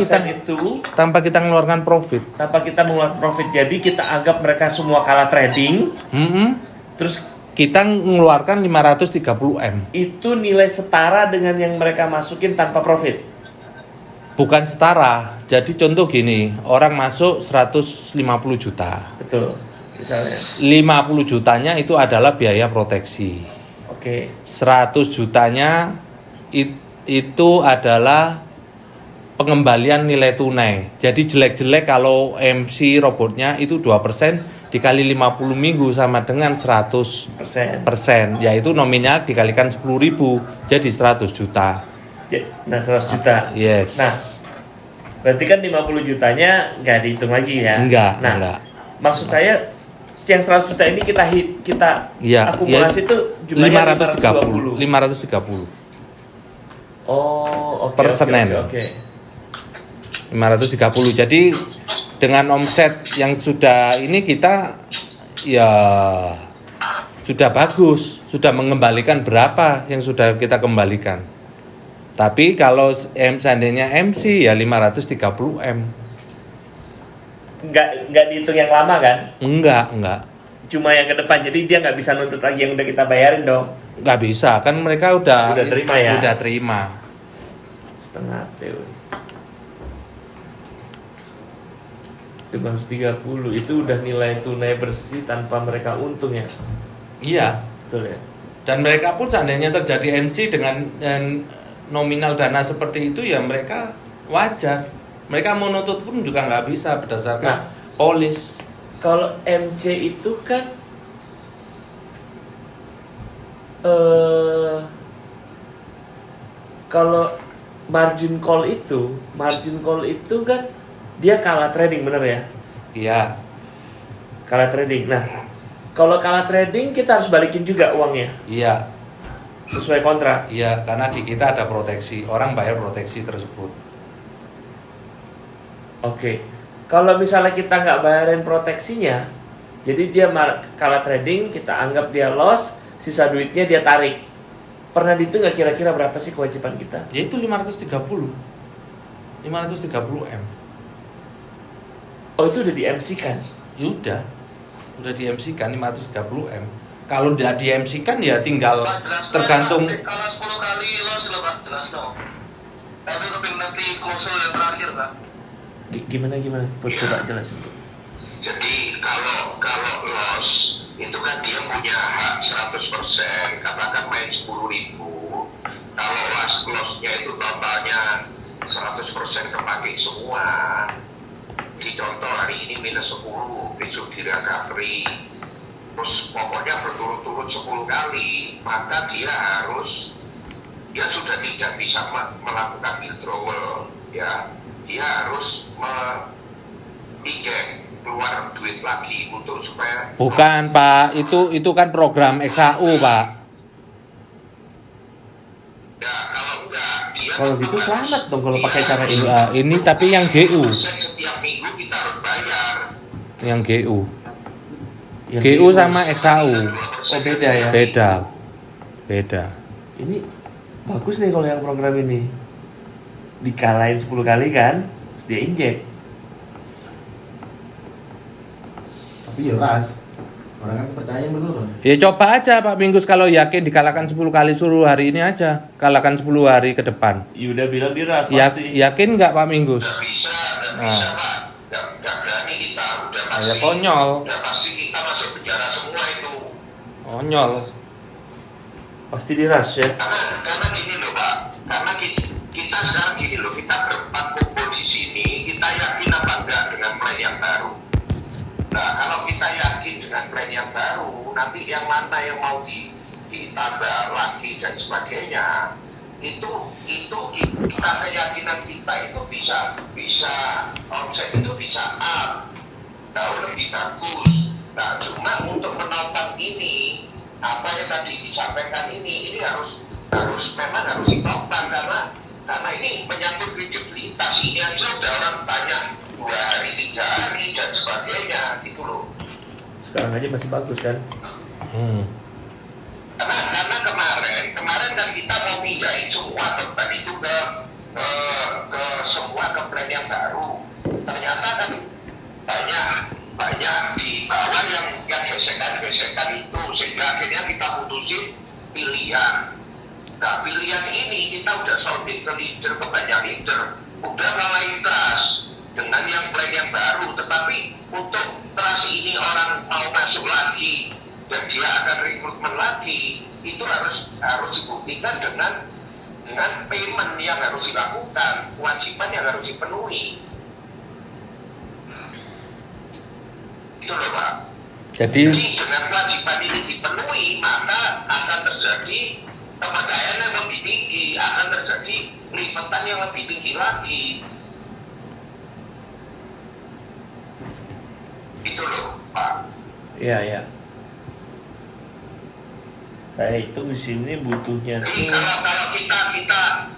kita mengeluarkan profit. Tanpa kita mengeluarkan profit. Jadi kita anggap mereka semua kalah trading. Mm-hmm. Terus kita mengeluarkan 530M. Itu nilai setara dengan yang mereka masukin tanpa profit. Bukan setara. Jadi contoh gini, orang masuk 150 juta. Betul. Misalnya. 50 jutanya itu adalah biaya proteksi. Oke. 100 jutanya itu adalah pengembalian nilai tunai. Jadi jelek-jelek kalau MC robotnya itu 2% dikali 50 minggu sama dengan 100%. Yaitu nominal dikalikan 10.000 jadi 100 juta. Nah 100 juta. Yes. Nah berarti kan 50 jutanya nggak dihitung lagi ya? Enggak. Maksud saya yang 100 juta ini kita akumulasi itu jumlahnya 530. Oh, oke. Per Senin. Oke. 530. Jadi dengan omset yang sudah ini kita ya sudah bagus, sudah mengembalikan berapa yang sudah kita kembalikan. Tapi kalau seandainya MC ya 530M. Enggak dihitung yang lama kan? Enggak. Cuma yang ke depan. Jadi dia nggak bisa nuntut lagi yang udah kita bayarin dong. Nggak bisa, kan mereka udah terima ya? Udah terima. Setengah teori. 530 itu udah nilai tunai bersih tanpa mereka untung ya? Iya. Betul ya? Dan mereka pun seandainya terjadi MC dengan nominal dana seperti itu ya mereka wajar. Mereka mau nuntut pun juga nggak bisa berdasarkan polis. Kalau MC itu kan kalau margin call itu kan dia kalah trading, bener ya? Iya. Kalah trading. Nah, kalau kalah trading kita harus balikin juga uangnya. Iya. Sesuai kontrak. Iya, karena di kita ada proteksi. Orang bayar proteksi tersebut. Oke. Kalau misalnya kita nggak bayarin proteksinya, jadi dia kalah trading, kita anggap dia loss, sisa duitnya dia tarik. Pernah dihitung nggak kira-kira berapa sih kewajiban kita? Yaitu 530M. Oh, itu udah di-MC-kan? Ya udah di-MC-kan 530M. Kalau udah di-MC-kan ya tinggal tergantung. Kalau 10 kali loss lo Pak, jelas dong. Itu keping nanti klausul yang terakhir Pak. Gimana? Coba jelasin. Jadi kalau loss itu kan dia punya hak 100%, katakan main 10.000. Kalau loss-nya itu totalnya 100% kepake semua. Di contoh hari ini minus 10, besok di recovery, terus pokoknya berturut-turut 10 kali, maka dia sudah tidak bisa melakukan withdrawal, ya. Dia harus injek keluar duit lagi untuk supaya. Bukan Pak, itu kan program XAU Pak. Ya kalau enggak, dia Kalau gitu selamat dong kalau pakai cara ini. Ini tapi yang GU. Setiap minggu kita harus bayar. Yang GU. Yang GU sama XAU. Oh beda ya? Beda. Ini bagus nih kalau yang program ini. Dikalahin 10 kali kan, terus dia injek. Tapi ya ras, orang kan percaya menurun. Ya coba aja Pak Minggus, kalau yakin dikalahkan 10 kali suruh hari ini aja. Kalahkan 10 hari ke depan. Ya udah bilang diras Ya, pasti. yakin nggak Pak Minggus? Nggak bisa Pak. Nggak berani kita. Ya konyol. Udah pasti kita masuk penjara semua itu. Konyol. Pasti diras ya. Karena gini loh Pak. Karena kita sekarang gini loh. Kita berempat kumpul di sini. Kita yakin apa enggak dengan plan yang baru. Nah kalau kita yakin dengan plan yang baru, nanti yang mana yang mau ditambah lagi dan sebagainya, itu kita keyakinan kita itu bisa omset itu bisa up, jauh lebih bagus. Nah cuma untuk menopang ini, apa yang tadi disampaikan ini memang harus ditopang karena ini menyangkut kredibilitas. Ini aja udah orang banyak 2 hari, 3 hari dan sebagainya gitu loh. Sekarang aja masih bagus kan? Karena kemarin kan kita mau pindahin semua beban itu ke semua ke plan yang baru. Ternyata kan banyak di bawah yang gesekan-gesekan itu, sehingga akhirnya kita putusin pilihan. Nah, pilihan ini kita udah sounding ke leader, ke banyak leader, udah mulai trust dengan yang plan yang baru, tetapi untuk trust ini orang mau masuk lagi dan dia akan rekrutmen lagi, itu harus dibuktikan dengan payment yang harus dilakukan, kewajiban yang harus dipenuhi. Itu loh Pak. Jadi dengan kewajiban ini dipenuhi, maka akan terjadi kepercayaan yang lebih tinggi, akan terjadi lipatan yang lebih tinggi lagi. Itu loh Pak. Iya, iya. Saya hitung di sini butuhnya Jadi tuh. kalau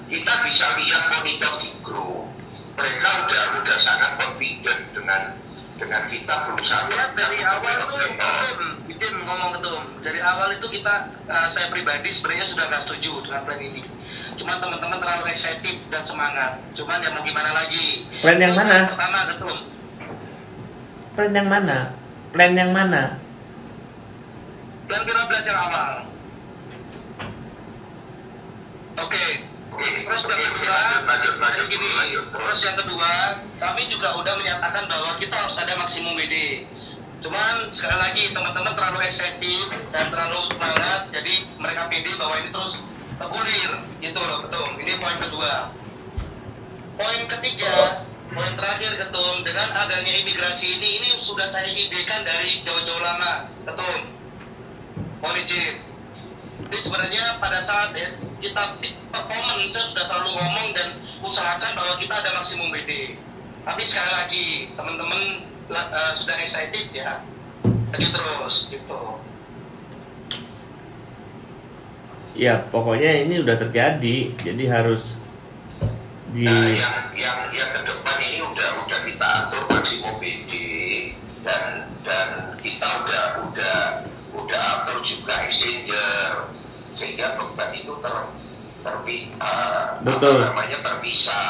kita bisa lihat monitor di grup, mereka udah sangat confident dengan kita berusaha. Ya, dari awal itu Ketum ngomong Ketum, dari awal itu kita saya pribadi sebenarnya sudah nggak setuju dengan plan ini. Cuman teman-teman terlalu excited dan semangat. Cuman ya mau gimana lagi? Plan yang mana? Pertama Ketum. Plan yang mana? Plan yang mana? Plan kira belajar awal. Oke. Terus yang kedua, terus yang kedua, kami juga udah menyatakan bahwa kita harus ada maksimum WD. Cuman sekali lagi teman-teman terlalu excited dan terlalu semangat, jadi mereka pede bahwa ini terus tergulir, gitu loh Ketum. Ini poin kedua. Poin ketiga, poin terakhir Ketum, dengan adanya imigrasi ini sudah saya idekan dari jauh-jauh lama, Ketum. Mohon izin. Jadi sebenarnya pada saat kita peak performance, saya sudah selalu ngomong dan usahakan bahwa kita ada maksimum WD. Tapi sekali lagi, teman-teman sudah excited ya, lanjut terus gitu. Ya, pokoknya ini udah terjadi, jadi harus di Nah, yang ke depan ini udah kita atur maksimum BD dan kita udah atur juga exchanger, sehingga beban itu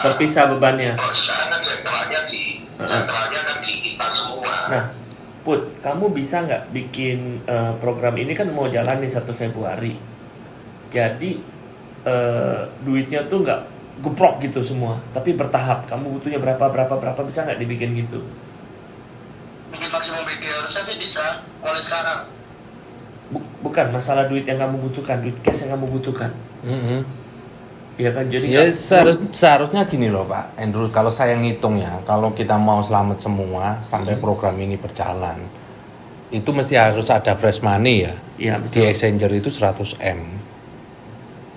terpisah bebannya. Kalau sekarang kan sentralnya kan di kita semua. Nah, Put, kamu bisa nggak bikin program ini kan mau jalan nih 1 Februari. Jadi duitnya tuh nggak geprok gitu semua, tapi bertahap. Kamu butuhnya berapa bisa nggak dibikin gitu? Bikin maksimum BD harusnya sih bisa mulai sekarang. Bukan masalah duit yang kamu butuhkan, duit cash yang kamu butuhkan. Iya kan, jadi ya seharusnya gini loh Pak Andrew, kalau saya ngitung ya, kalau kita mau selamat semua sampai program ini berjalan, itu mesti harus ada fresh money ya. Iya, Di exchanger itu 100 M.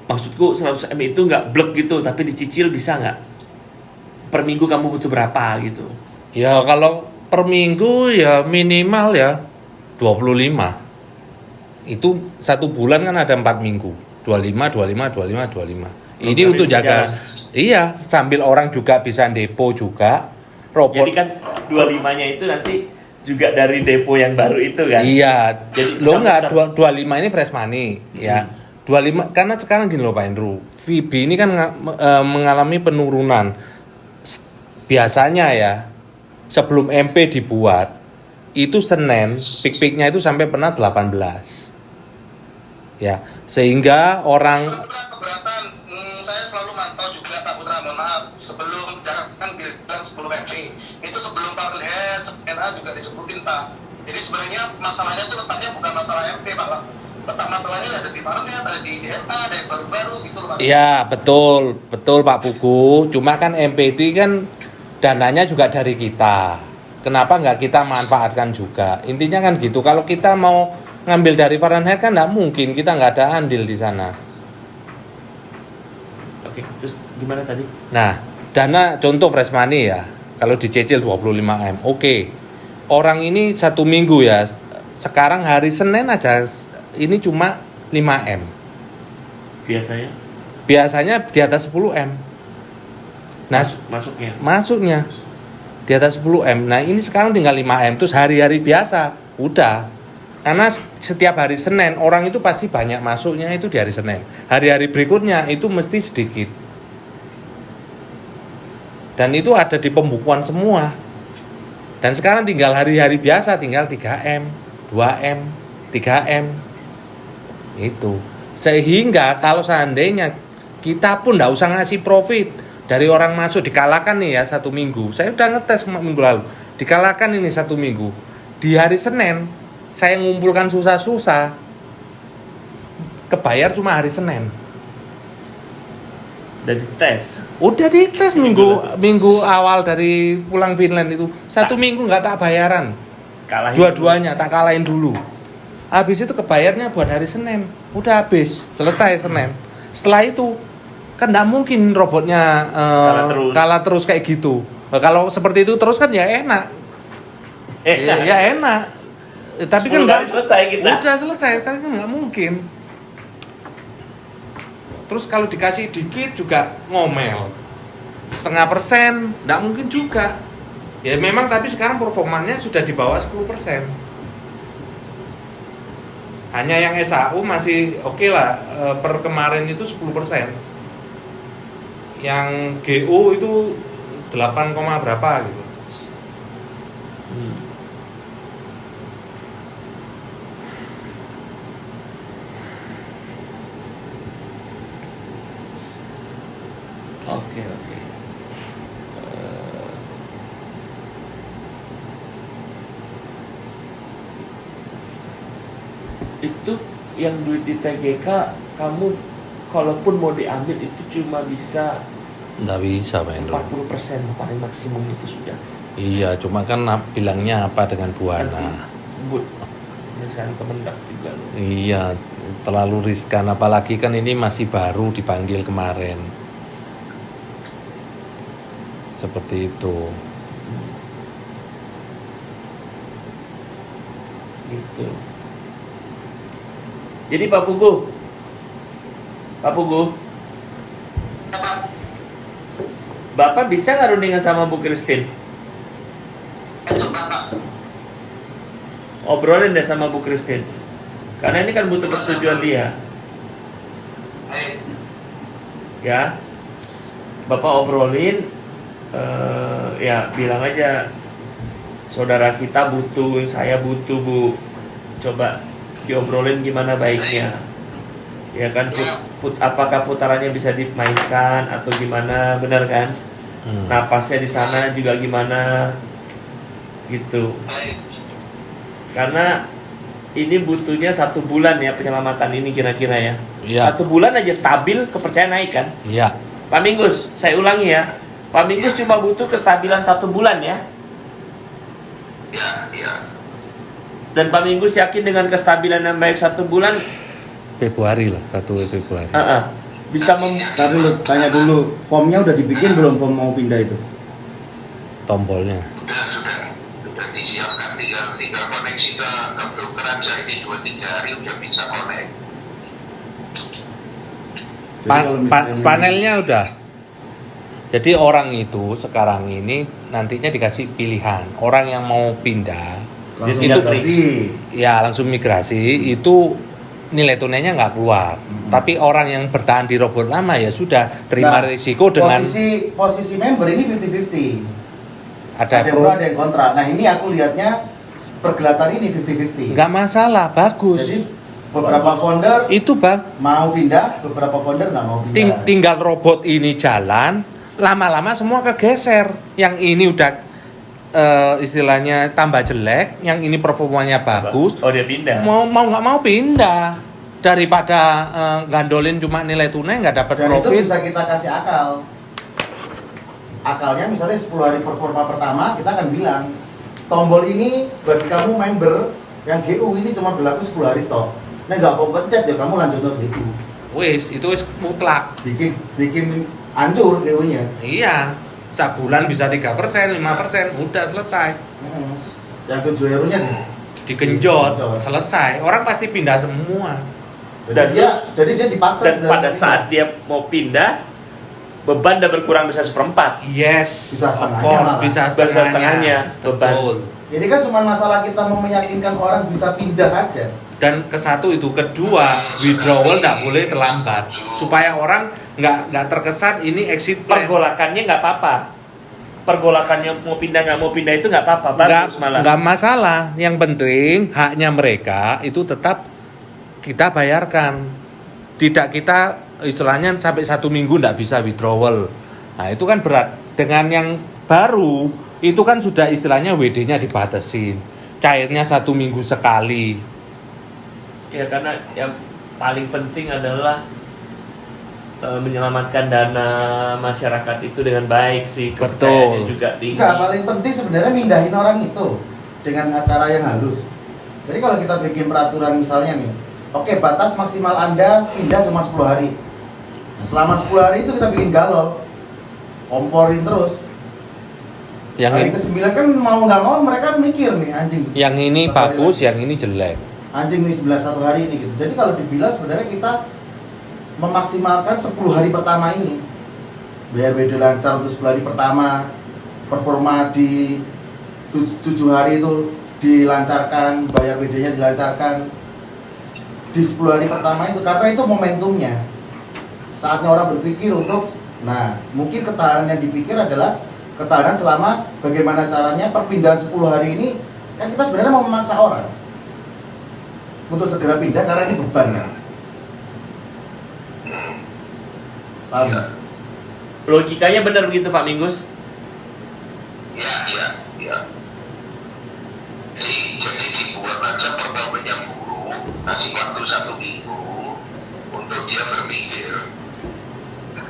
Maksudku 100 M itu nggak blek gitu, tapi dicicil bisa nggak? Per minggu kamu butuh berapa gitu? Ya kalau per minggu ya minimal ya 25. Itu 1 bulan kan ada 4 minggu. 25. Ini Program untuk bisa jaga. jalan. Iya, sambil orang juga bisa depo juga. Robot. Jadi kan 25-nya itu nanti juga dari depo yang baru itu kan? Iya. Jadi Lo enggak 25 sampai ini fresh money ya. 25 karena sekarang gini loh Pak Andrew. VB ini kan mengalami penurunan. Biasanya ya sebelum MP dibuat itu Senin peak-peaknya itu sampai pernah 18. Ya, sehingga orang Keberatan, saya selalu mantau juga Pak Putra, mohon maaf, sebelum jangan bilang sebelum MC, itu sebelum Pak Head, RA juga disebutin Pak. Jadi sebenarnya masalahnya itu letaknya bukan masalah MP Pak, letak masalahnya ada di Farnet, ada di JSA, ada yang baru-baru gitu Pak. Iya, betul Pak Pugu. Cuma kan MPT kan dananya juga dari kita. Kenapa nggak kita manfaatkan juga? Intinya kan gitu. Kalau kita mau ngambil dari Fahrenheit kan nggak mungkin, kita nggak ada andil di sana. Oke, terus gimana tadi? Nah, dana contoh fresh money ya, kalau dicicil 25 M, oke. Orang ini 1 minggu ya, sekarang hari Senin aja ini cuma 5 M. Biasanya? Biasanya di atas 10 M. Nah, masuknya di atas 10 M. Nah, ini sekarang tinggal 5 M, terus hari-hari biasa, udah. Karena setiap hari Senin orang itu pasti banyak masuknya itu di hari Senin. Hari-hari berikutnya itu mesti sedikit. Dan itu ada di pembukuan semua. Dan sekarang tinggal hari-hari biasa tinggal 3 M. 2M, 3M. Itu. Sehingga kalau seandainya kita pun nggak usah ngasih profit dari orang masuk, dikalahkan nih ya 1 minggu. Saya udah ngetes minggu lalu. Dikalahkan ini 1 minggu. Di hari Senin saya ngumpulkan susah-susah, kebayar cuma hari Senin. Dan dites. Udah dites minggu awal dari pulang Finland itu 1 minggu nggak tak bayaran. Kalahin Dua-duanya tak kalahin dulu. Habis itu kebayarnya buat hari Senin. Udah habis, selesai Senin. Setelah itu kan nggak mungkin robotnya kalah terus kayak gitu. Nah, kalau seperti itu terus kan ya enak. Ya enak. Tapi kan nggak selesai kita. Udah selesai, tapi kan nggak mungkin. Terus kalau dikasih dikit juga ngomel 0,5%, nggak mungkin juga. Ya memang, tapi sekarang performanya sudah di bawah 10%. Hanya yang SAU masih oke lah, per kemarin itu 10%. Yang GO itu 8, berapa gitu. Oke. Itu yang duit di TGK kamu kalaupun mau diambil itu cuma bisa Nggak bisa, Pak Hendro. 40% paling maksimum itu sudah. Iya, cuma kan bilangnya apa dengan Buana. Nanti penyelesaian Kemendak juga loh. Iya, terlalu riskan, apalagi kan ini masih baru dipanggil kemarin. Seperti itu. Gitu. Jadi Pak Pugu, Bapak bisa nggak rundingan sama Bu Christine? Obrolin deh sama Bu Christine. Karena ini kan butuh persetujuan dia. Ya, Bapak obrolin, ya bilang aja saudara kita butuh, saya butuh Bu. Coba diobrolin gimana baiknya. Ya kan, apakah putarannya bisa dimainkan atau gimana, benar kan? Napasnya di sana juga gimana, gitu. Karena ini butuhnya 1 bulan ya penyelamatan ini kira-kira ya. Ya. 1 bulan aja stabil, kepercayaan naik kan? Iya. Pak Minggus, saya ulangi ya. Pak Minggus cuma butuh kestabilan 1 bulan ya. Ya. Dan Pak Minggus yakin dengan kestabilan yang baik 1 bulan. Februari lah, 1 Februari. Bisa Tadi lu tanya dulu, formnya udah dibikin belum, form mau pindah itu? Tombolnya. Sudah disiapkan, tinggal koneksi ke broker aja. Ini 2-3 hari udah bisa connect. Jadi kalau misalnya Panelnya udah. Jadi orang itu sekarang ini nantinya dikasih pilihan. Orang yang mau pindah langsung itu migrasi. ya langsung migrasi, itu nilai tunainya nggak keluar. Tapi orang yang bertahan di robot lama ya sudah terima risiko dengan posisi member ini 50-50. ada yang pro, ada yang kontra. Nah ini aku lihatnya pergelatan ini 50-50. nggak masalah, bagus. Jadi beberapa founder Itu mau pindah, beberapa founder nggak mau pindah. tinggal robot ini jalan, lama-lama semua kegeser. Yang ini udah istilahnya tambah jelek, yang ini performanya bagus. Oh, dia pindah. Mau nggak mau pindah, daripada gandolin cuma nilai tunai nggak dapat Dan profit. itu bisa kita kasih akal. Akalnya misalnya 10 hari performa pertama kita akan bilang tombol ini bagi kamu member yang GU ini cuma berlaku 10 hari toh. Nah nggak mau pencet ya kamu lanjut ke GU. Itu wis mutlak. Bikin hancur GU-nya. Iya, sebulan bisa 3%, 5%, udah selesai. Yang 7 euronya Digenjot, selesai. Orang pasti pindah semua. Jadi dia dipaksa. Dan pada saat dia mau pindah, beban udah berkurang bisa 1/4. Yes, Bisa of setengahnya course, malah. bisa Bisa setengahnya. setengahnya beban. Betul. Ini kan cuma masalah kita mau meyakinkan orang bisa pindah aja. Dan kesatu itu, kedua, withdrawal nggak boleh terlambat supaya orang nggak terkesan ini exit plan. Pergolakannya nggak apa-apa. pergolakannya mau pindah nggak mau pindah itu nggak apa-apa, bagus malah. Nggak masalah. Yang penting haknya mereka itu tetap kita bayarkan. Tidak kita istilahnya sampai 1 minggu nggak bisa withdrawal. Nah itu kan berat. Dengan yang baru itu kan sudah istilahnya WD-nya dibatasin. Cairnya 1 minggu sekali. Ya karena yang paling penting adalah menyelamatkan dana masyarakat itu dengan baik sih, kepercayaannya juga tinggi. Enggak, paling penting sebenarnya mindahin orang itu dengan cara yang halus. Jadi kalau kita bikin peraturan misalnya nih, oke, batas maksimal Anda pindah cuma 10 hari. Nah, selama 10 hari itu kita bikin galau, komporin terus. Yang hari ini, ke-9 kan mau nggak mau mereka mikir nih, anjing. yang ini Satu hari bagus, lagi. yang ini jelek. Anjing nih 1 hari ini gitu. Jadi kalau dibilang sebenarnya kita memaksimalkan 10 hari pertama ini. Bayar WD lancar untuk 10 hari pertama, performa di 7 hari itu dilancarkan, bayar WD-nya dilancarkan di 10 hari pertama itu, karena itu momentumnya. Saatnya orang berpikir untuk, nah mungkin ketahanan yang dipikir adalah ketahanan selama bagaimana caranya perpindahan 10 hari ini. Kan kita sebenarnya mau memaksa orang untuk segera pindah karena ini beban kan. Paham? Ya. Logikanya benar begitu Pak Minggus? Ya. Jadi dibuat aja performanya buruk, kasih waktu 1 minggu untuk dia berpikir.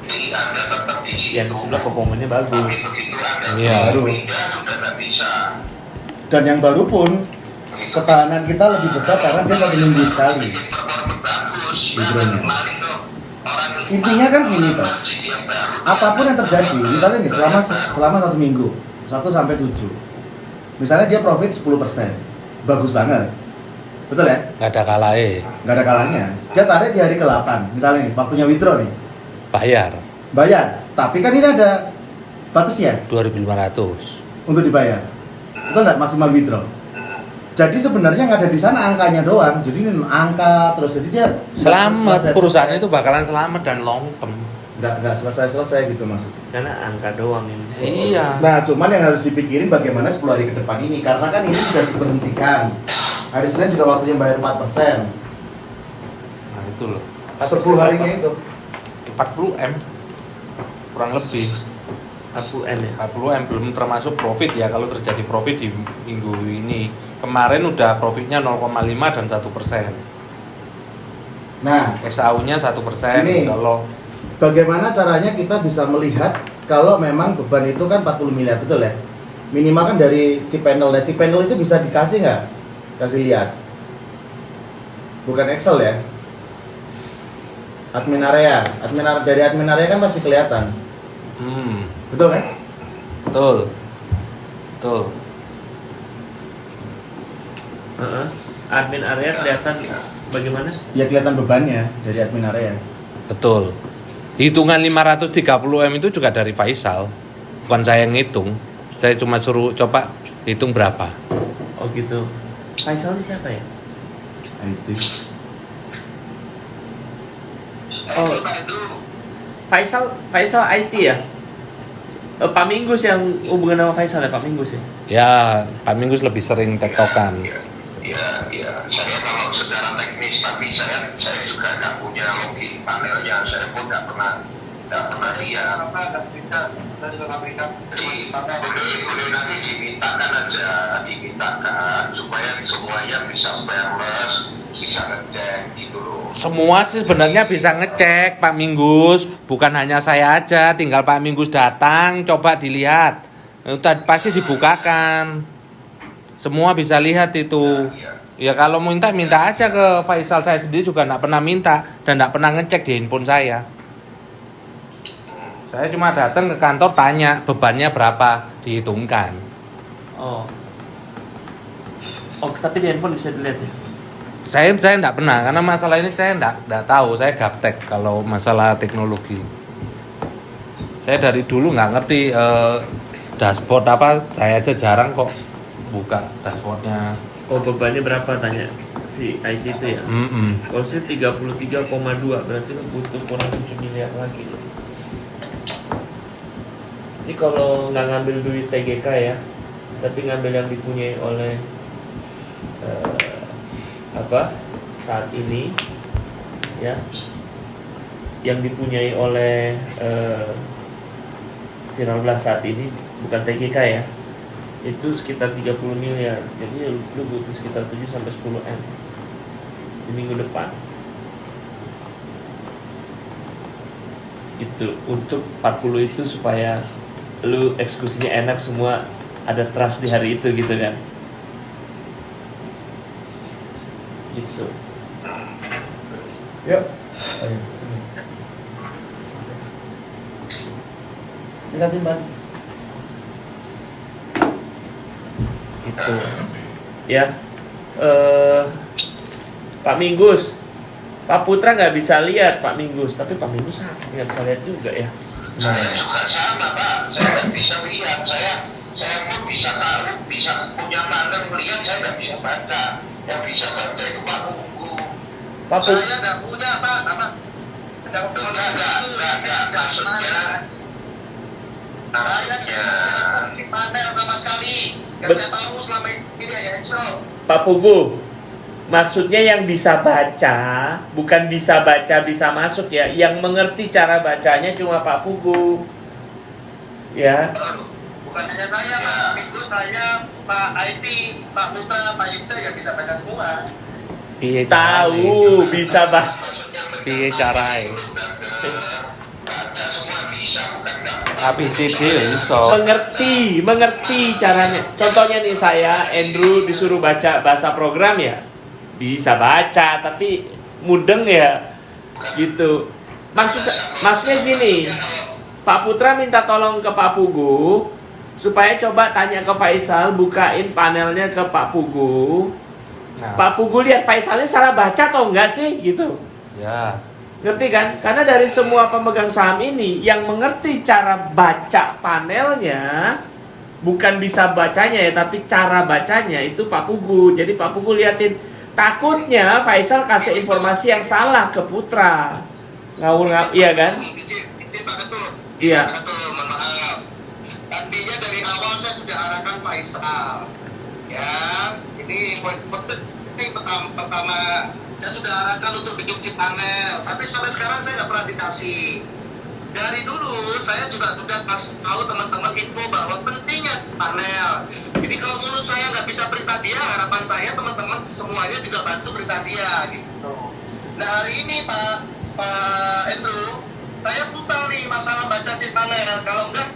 Jadi Anda tetap di situ. Yang sebelah performanya bagus. Tapi begitu Anda Iya. pindah sudah nggak bisa. Dan yang baru pun ketahanan kita lebih besar karena dia 1 minggu sekali. Bikin performa bagus. Hidronya. Kemarin tuh orang Intinya kan gini Pak, yang baru. apapun yang terjadi, misalnya nih selama 1 minggu 1 sampai 7, misalnya dia profit 10%, bagus banget, betul ya? Nggak ada kalahnya. Nggak ada kalahnya. Dia tarik di hari ke-8, misalnya nih waktunya withdraw nih, bayar, tapi kan ini ada batasnya 2.500. untuk dibayar, betul nggak, maksimal withdraw. Jadi sebenarnya nggak ada di sana angkanya doang, jadi ini angka terus, jadi dia Selamat, selesai- perusahaan itu bakalan selamat dan long term. nggak selesai gitu maksudnya. Karena angka doang yang di sini. Iya. Nah, cuman yang harus dipikirin bagaimana 10 hari ke depan ini, karena kan ini sudah diberhentikan. Hari Senin juga waktunya bayar 4%. Nah itu loh. 10 harinya itu. 40M kurang lebih. 40M ya. 40M belum termasuk profit ya. Kalau terjadi profit di minggu ini, kemarin udah profitnya 0,5 dan 1%. Nah, SAU-nya 1%. Ini. Kalau bagaimana caranya kita bisa melihat kalau memang beban itu kan 40 miliar, betul ya? Minimal kan dari chip panel. Nah, chip panel itu bisa dikasih nggak? Kasih lihat. Bukan Excel ya. Admin area. Dari admin area kan masih kelihatan. Betul kan? betul. Admin area kelihatan bagaimana? Ya kelihatan bebannya dari admin area. Betul. Hitungan 530M itu juga dari Faisal. Bukan saya yang ngitung. Saya cuma suruh coba hitung berapa. Oh gitu. Faisal ini siapa ya? IT. Oh, Faisal IT ya? Pak Minggus yang hubungan sama Faisal ya, Pak Minggus ya? Ya, Pak Minggus lebih sering tektokan. Ya, saya kalau secara teknis, tapi saya juga nggak punya login panelnya, saya pun nggak pernah lihat. Jadi boleh nanti dimintakan supaya semuanya bisa fairness, bisa ngecek gitu loh. Semua sih sebenarnya bisa ngecek Pak Minggus, bukan hanya saya aja, tinggal Pak Minggus datang, coba dilihat, itu pasti dibukakan. Semua bisa lihat itu. Ya kalau minta aja ke Faisal, saya sendiri juga nggak pernah minta dan nggak pernah ngecek di handphone saya. Saya cuma datang ke kantor tanya bebannya berapa, dihitungkan. Oh, tapi di handphone bisa dilihat ya? Saya nggak pernah, karena masalah ini saya nggak tahu, saya gaptek kalau masalah teknologi. Saya dari dulu nggak ngerti dashboard apa, saya aja jarang kok buka dashboardnya. Oh, bebannya berapa tanya si IT itu ya? Kalau sih 33,2 berarti lo butuh kurang 7 miliar lagi. Ini kalau nggak ngambil duit TGK ya, tapi ngambil yang dipunyai oleh saat ini ya, yang dipunyai oleh Viral Blast saat ini, bukan TGK ya, itu sekitar 30 miliar. Jadi lu butuh sekitar 7-10 M di minggu depan. Itu untuk 40 itu supaya lu eksekusinya enak, semua ada trust di hari itu gitu kan. Gitu. Yuk. Dikasih ban. Gitu. Ya. Pak Minggus, Pak Putra nggak bisa lihat Pak Minggus, tapi Pak Minggus sakit nggak bisa lihat juga ya. Saya juga sama Pak, saya nggak bisa lihat, saya pun bisa tahu, bisa punya mata melihat, saya nggak bisa baca. Yang bisa baca itu Pak Buku. Pak Putra. Saya nggak punya Pak, apa? Nggak maksudnya. Saya di panel sama sekali. Yang saya tahu selama ini ya Excel. Pak Pugu, maksudnya yang bisa baca, bukan bisa baca bisa masuk ya. Yang mengerti cara bacanya cuma Pak Pugu. Ya. Bukan hanya saya, Pak Minggu, saya, Pak IT, Pak Putra, Pak Yudha yang bisa baca semua. Piye Tahu, bisa baca. piye carae. Baca semua bisa, bukan enggak. ABCD iso. Mengerti caranya. Contohnya nih, saya Andrew disuruh baca bahasa program ya, bisa baca tapi mudeng ya, gitu. Maksudnya gini, Pak Putra minta tolong ke Pak Pugu supaya coba tanya ke Faisal, bukain panelnya ke Pak Pugu. Nah, Pak Pugu lihat Faisalnya salah baca atau enggak sih, gitu. ya. Ngerti kan? Karena dari semua pemegang saham ini yang mengerti cara baca panelnya, bukan bisa bacanya ya, tapi cara bacanya itu Pak Pugu. Jadi Pak Pugu liatin, takutnya Faisal kasih informasi yang salah ke Putra. Ngawur, iya kan? Itu Pak Betul. Iya. Betul, mohon maaf. Artinya dari awal saya sudah arahkan Faisal. Ya, ini poin penting pertama saya sudah arahkan untuk bikin chip panel, tapi sampai sekarang saya nggak pernah dikasih. Dari dulu saya juga sudah kasih tahu teman-teman info bahwa pentingnya panel. Jadi kalau menurut saya nggak bisa perintah dia, harapan saya teman-teman semuanya juga bantu perintah dia gitu. Nah hari ini Pak Andrew, saya putar nih masalah baca chip panel. Kalau enggak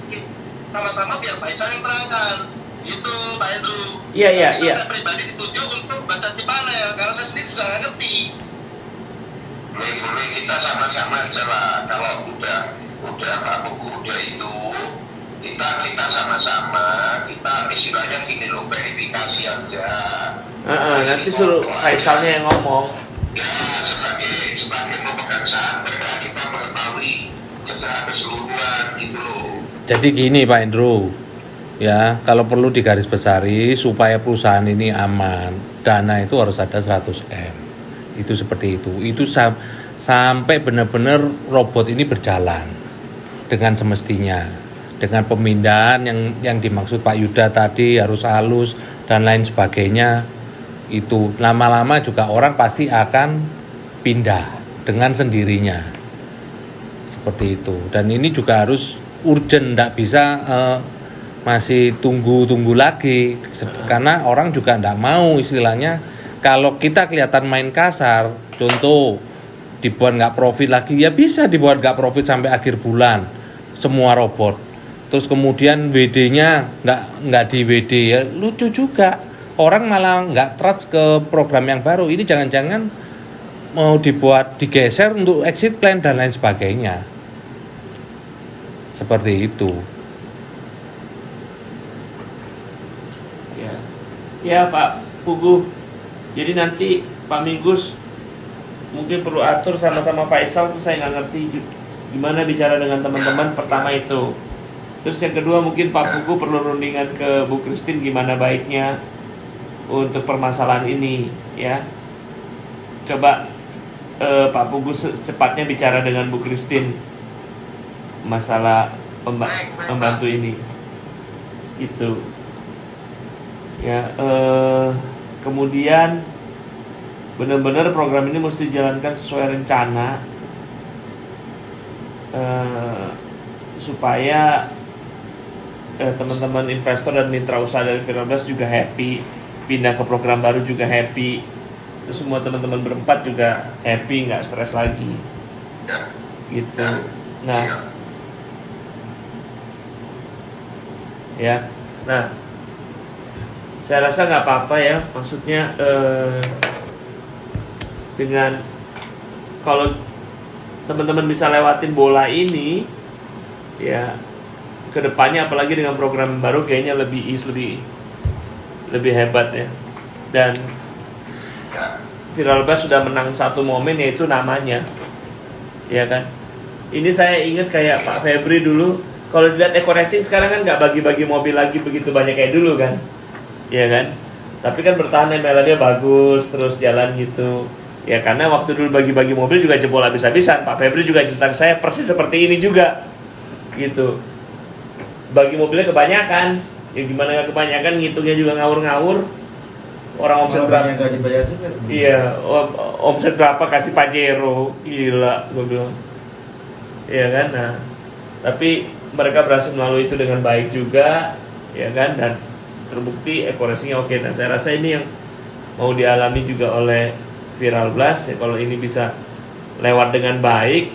sama-sama biar Faisal yang terangkan. Gitu Pak Andrew. Iya. Saya pribadi ditunjuk untuk baca di panel karena saya sendiri juga nggak ngerti. Boleh kita sama-sama aja lah. Kalau udah Pak Buku udah itu, kita sama-sama, kita istilahnya gini loh, verifikasi aja. Nanti suruh Faisalnya yang ngomong. Ya sebagai pemegang saham kita mengetahui secara keseluruhan gitu loh. Jadi gini Pak Andrew, ya kalau perlu digarisbesari supaya perusahaan ini aman, dana itu harus ada 100 M. Itu seperti itu sampai benar-benar robot ini berjalan dengan semestinya, dengan pemindahan yang dimaksud Pak Yuda tadi harus halus dan lain sebagainya. Itu lama-lama juga orang pasti akan pindah dengan sendirinya seperti itu. Dan ini juga harus urgent, tidak bisa masih tunggu lagi karena orang juga tidak mau, istilahnya kalau kita kelihatan main kasar, contoh dibuat nggak profit lagi, ya bisa dibuat nggak profit sampai akhir bulan semua robot, terus kemudian WD-nya nggak di WD, ya lucu juga, orang malah nggak trust ke program yang baru. Ini jangan-jangan mau digeser untuk exit plan dan lain sebagainya, seperti itu. Ya Pak Pugu, jadi nanti Pak Minggus mungkin perlu atur sama-sama Faisal tuh, saya nggak ngerti gimana bicara dengan teman-teman. Pertama itu, terus yang kedua mungkin Pak Pugu perlu rundingan ke Bu Christine gimana baiknya untuk permasalahan ini ya. Coba Pak Pugu secepatnya bicara dengan Bu Christine masalah membantu ini gitu ya. Kemudian benar-benar program ini mesti dijalankan sesuai rencana supaya teman-teman investor dan mitra usaha dari Viralblast juga happy, pindah ke program baru juga happy, terus semua teman-teman berempat juga happy, nggak stres lagi gitu. Nah ya, nah saya rasa nggak apa-apa ya, maksudnya dengan kalau teman-teman bisa lewatin bola ini ya, kedepannya apalagi dengan program baru kayaknya lebih hebat ya. Dan Viralblast sudah menang satu momen, yaitu namanya, ya kan. Ini saya ingat kayak Pak Febri dulu, kalau dilihat Eco Racing sekarang kan nggak bagi-bagi mobil lagi begitu banyak kayak dulu kan, ya kan. Tapi kan bertahan, MLA-nya bagus, terus jalan gitu. Ya karena waktu dulu bagi-bagi mobil juga jebol habis-habisan. Pak Febri juga cerita ke saya persis seperti ini juga, gitu. Bagi mobilnya kebanyakan, ya gimana nggak kebanyakan, ngitungnya juga ngawur-ngawur. Orang omset berapa? Nggak dibayar juga. Iya, omset berapa kasih Pajero, gila, gue bilang. Iya kan, nah. Tapi mereka berhasil melalui itu dengan baik juga, ya kan, dan terbukti Eco Racing-nya oke. Nah, saya rasa ini yang mau dialami juga oleh Viralblast ya, kalau ini bisa lewat dengan baik,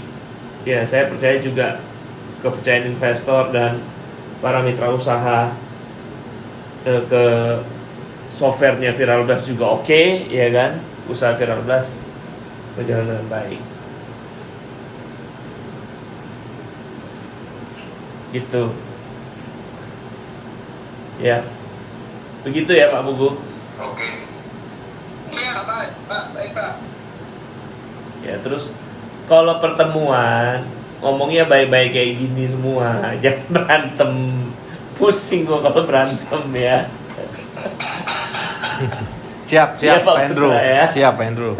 ya saya percaya juga kepercayaan investor dan para mitra usaha ke softwarenya Viralblast juga oke, ya kan, usaha Viralblast berjalan dengan baik gitu ya. Begitu ya Pak Bugu. Oke. Iya baik Pak. Ya terus kalau pertemuan ngomongnya baik-baik kayak gini semua, jangan berantem. Pusing gua kalau berantem ya. Siap Pak Hendro. Ya. Siap Pak Hendro.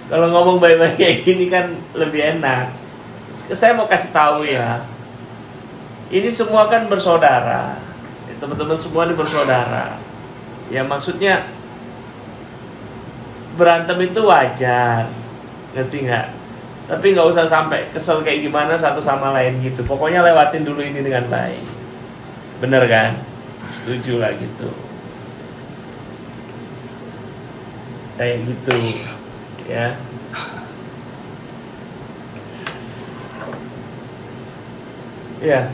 Kalau ngomong baik-baik kayak gini kan lebih enak. Saya mau kasih tahu ya, ini semua kan bersaudara. Teman-teman semua ini bersaudara. Ya maksudnya berantem itu wajar, ngerti nggak? Tapi nggak usah sampai kesel kayak gimana satu sama lain gitu. Pokoknya lewatin dulu ini dengan baik. Bener kan? Setuju lah gitu. Kayak gitu, ya. Ya.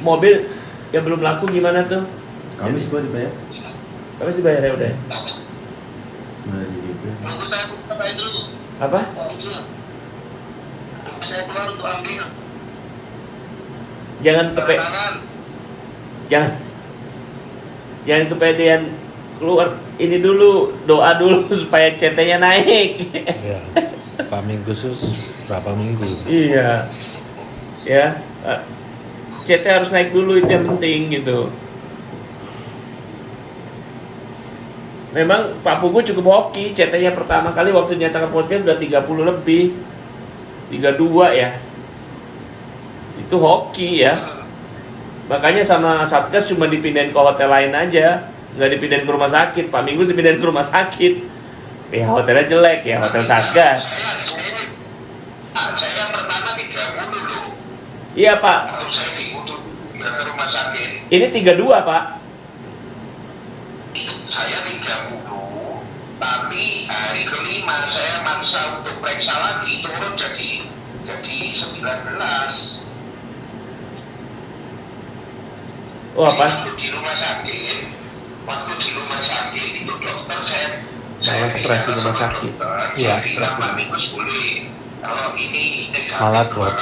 Mobil yang belum laku gimana tuh? Kamis gua dibayar. Kamis dibayar ya udah. Udah dibayar. Tunggu saya buka dulu. Apa? Saya keluar untuk ambil. Jangan kepedean keluar ini dulu, doa dulu supaya CT-nya naik. Ya. Pak Minggu berapa minggu? Iya. Ya. CT harus naik dulu, itu yang penting gitu. Memang Pak Pugu cukup hoki, CT-nya pertama kali waktu nyatakan positif udah 30 lebih. 32 ya. Itu hoki ya. Makanya sama Satgas cuma dipindahin ke hotel lain aja, nggak dipindahin ke rumah sakit. Pak Minggu dipindahin ke rumah sakit. Ya hotelnya jelek ya, hotel Satgas. Saya pertama 30 dulu. Iya Pak. Kalau saya dibutuh ke rumah sakit. Ini 32 Pak. Saya 30, tapi hari kelima saya maksa untuk periksa lagi, turun jadi 19. Wah pas. Waktu di rumah sakit itu dokter Malah stres di rumah sakit. Iya, stres di rumah sakit. Kalau ini Malah drop.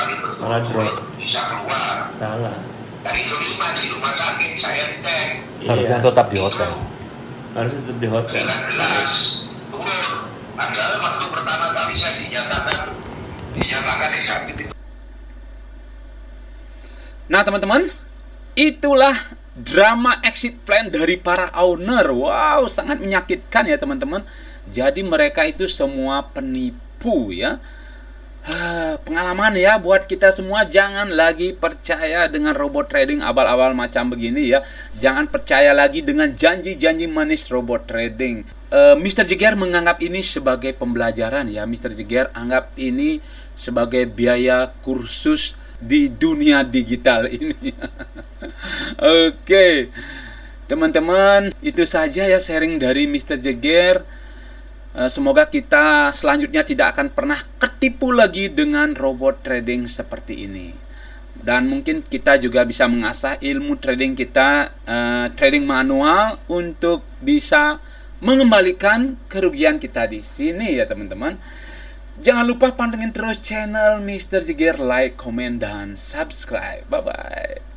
bisa keluar. Salah. Dari kelima di rumah sakit saya cek. Harusnya tetap di hotel. Harusnya tetap di hotel. 19 turun. Padahal waktu pertama kali saya dinyatakan negatif. Nah teman-teman, itulah drama exit plan dari para owner. Wow, sangat menyakitkan ya teman-teman. Jadi mereka itu semua penipu ya. pengalaman ya buat kita semua. Jangan lagi percaya dengan robot trading abal-abal macam begini ya. Jangan percaya lagi dengan janji-janji manis robot trading. Mr. Jeger menganggap ini sebagai pembelajaran ya. Mr. Jeger anggap ini sebagai biaya kursus di dunia digital ini. Oke, teman-teman, itu saja ya sharing dari Mr. Jeger. Semoga kita selanjutnya tidak akan pernah ketipu lagi dengan robot trading seperti ini. Dan mungkin kita juga bisa mengasah ilmu trading kita, trading manual, untuk bisa mengembalikan kerugian kita di sini ya teman-teman. Jangan lupa pantengin terus channel Mr. Jeger, like, komen, dan subscribe. Bye-bye.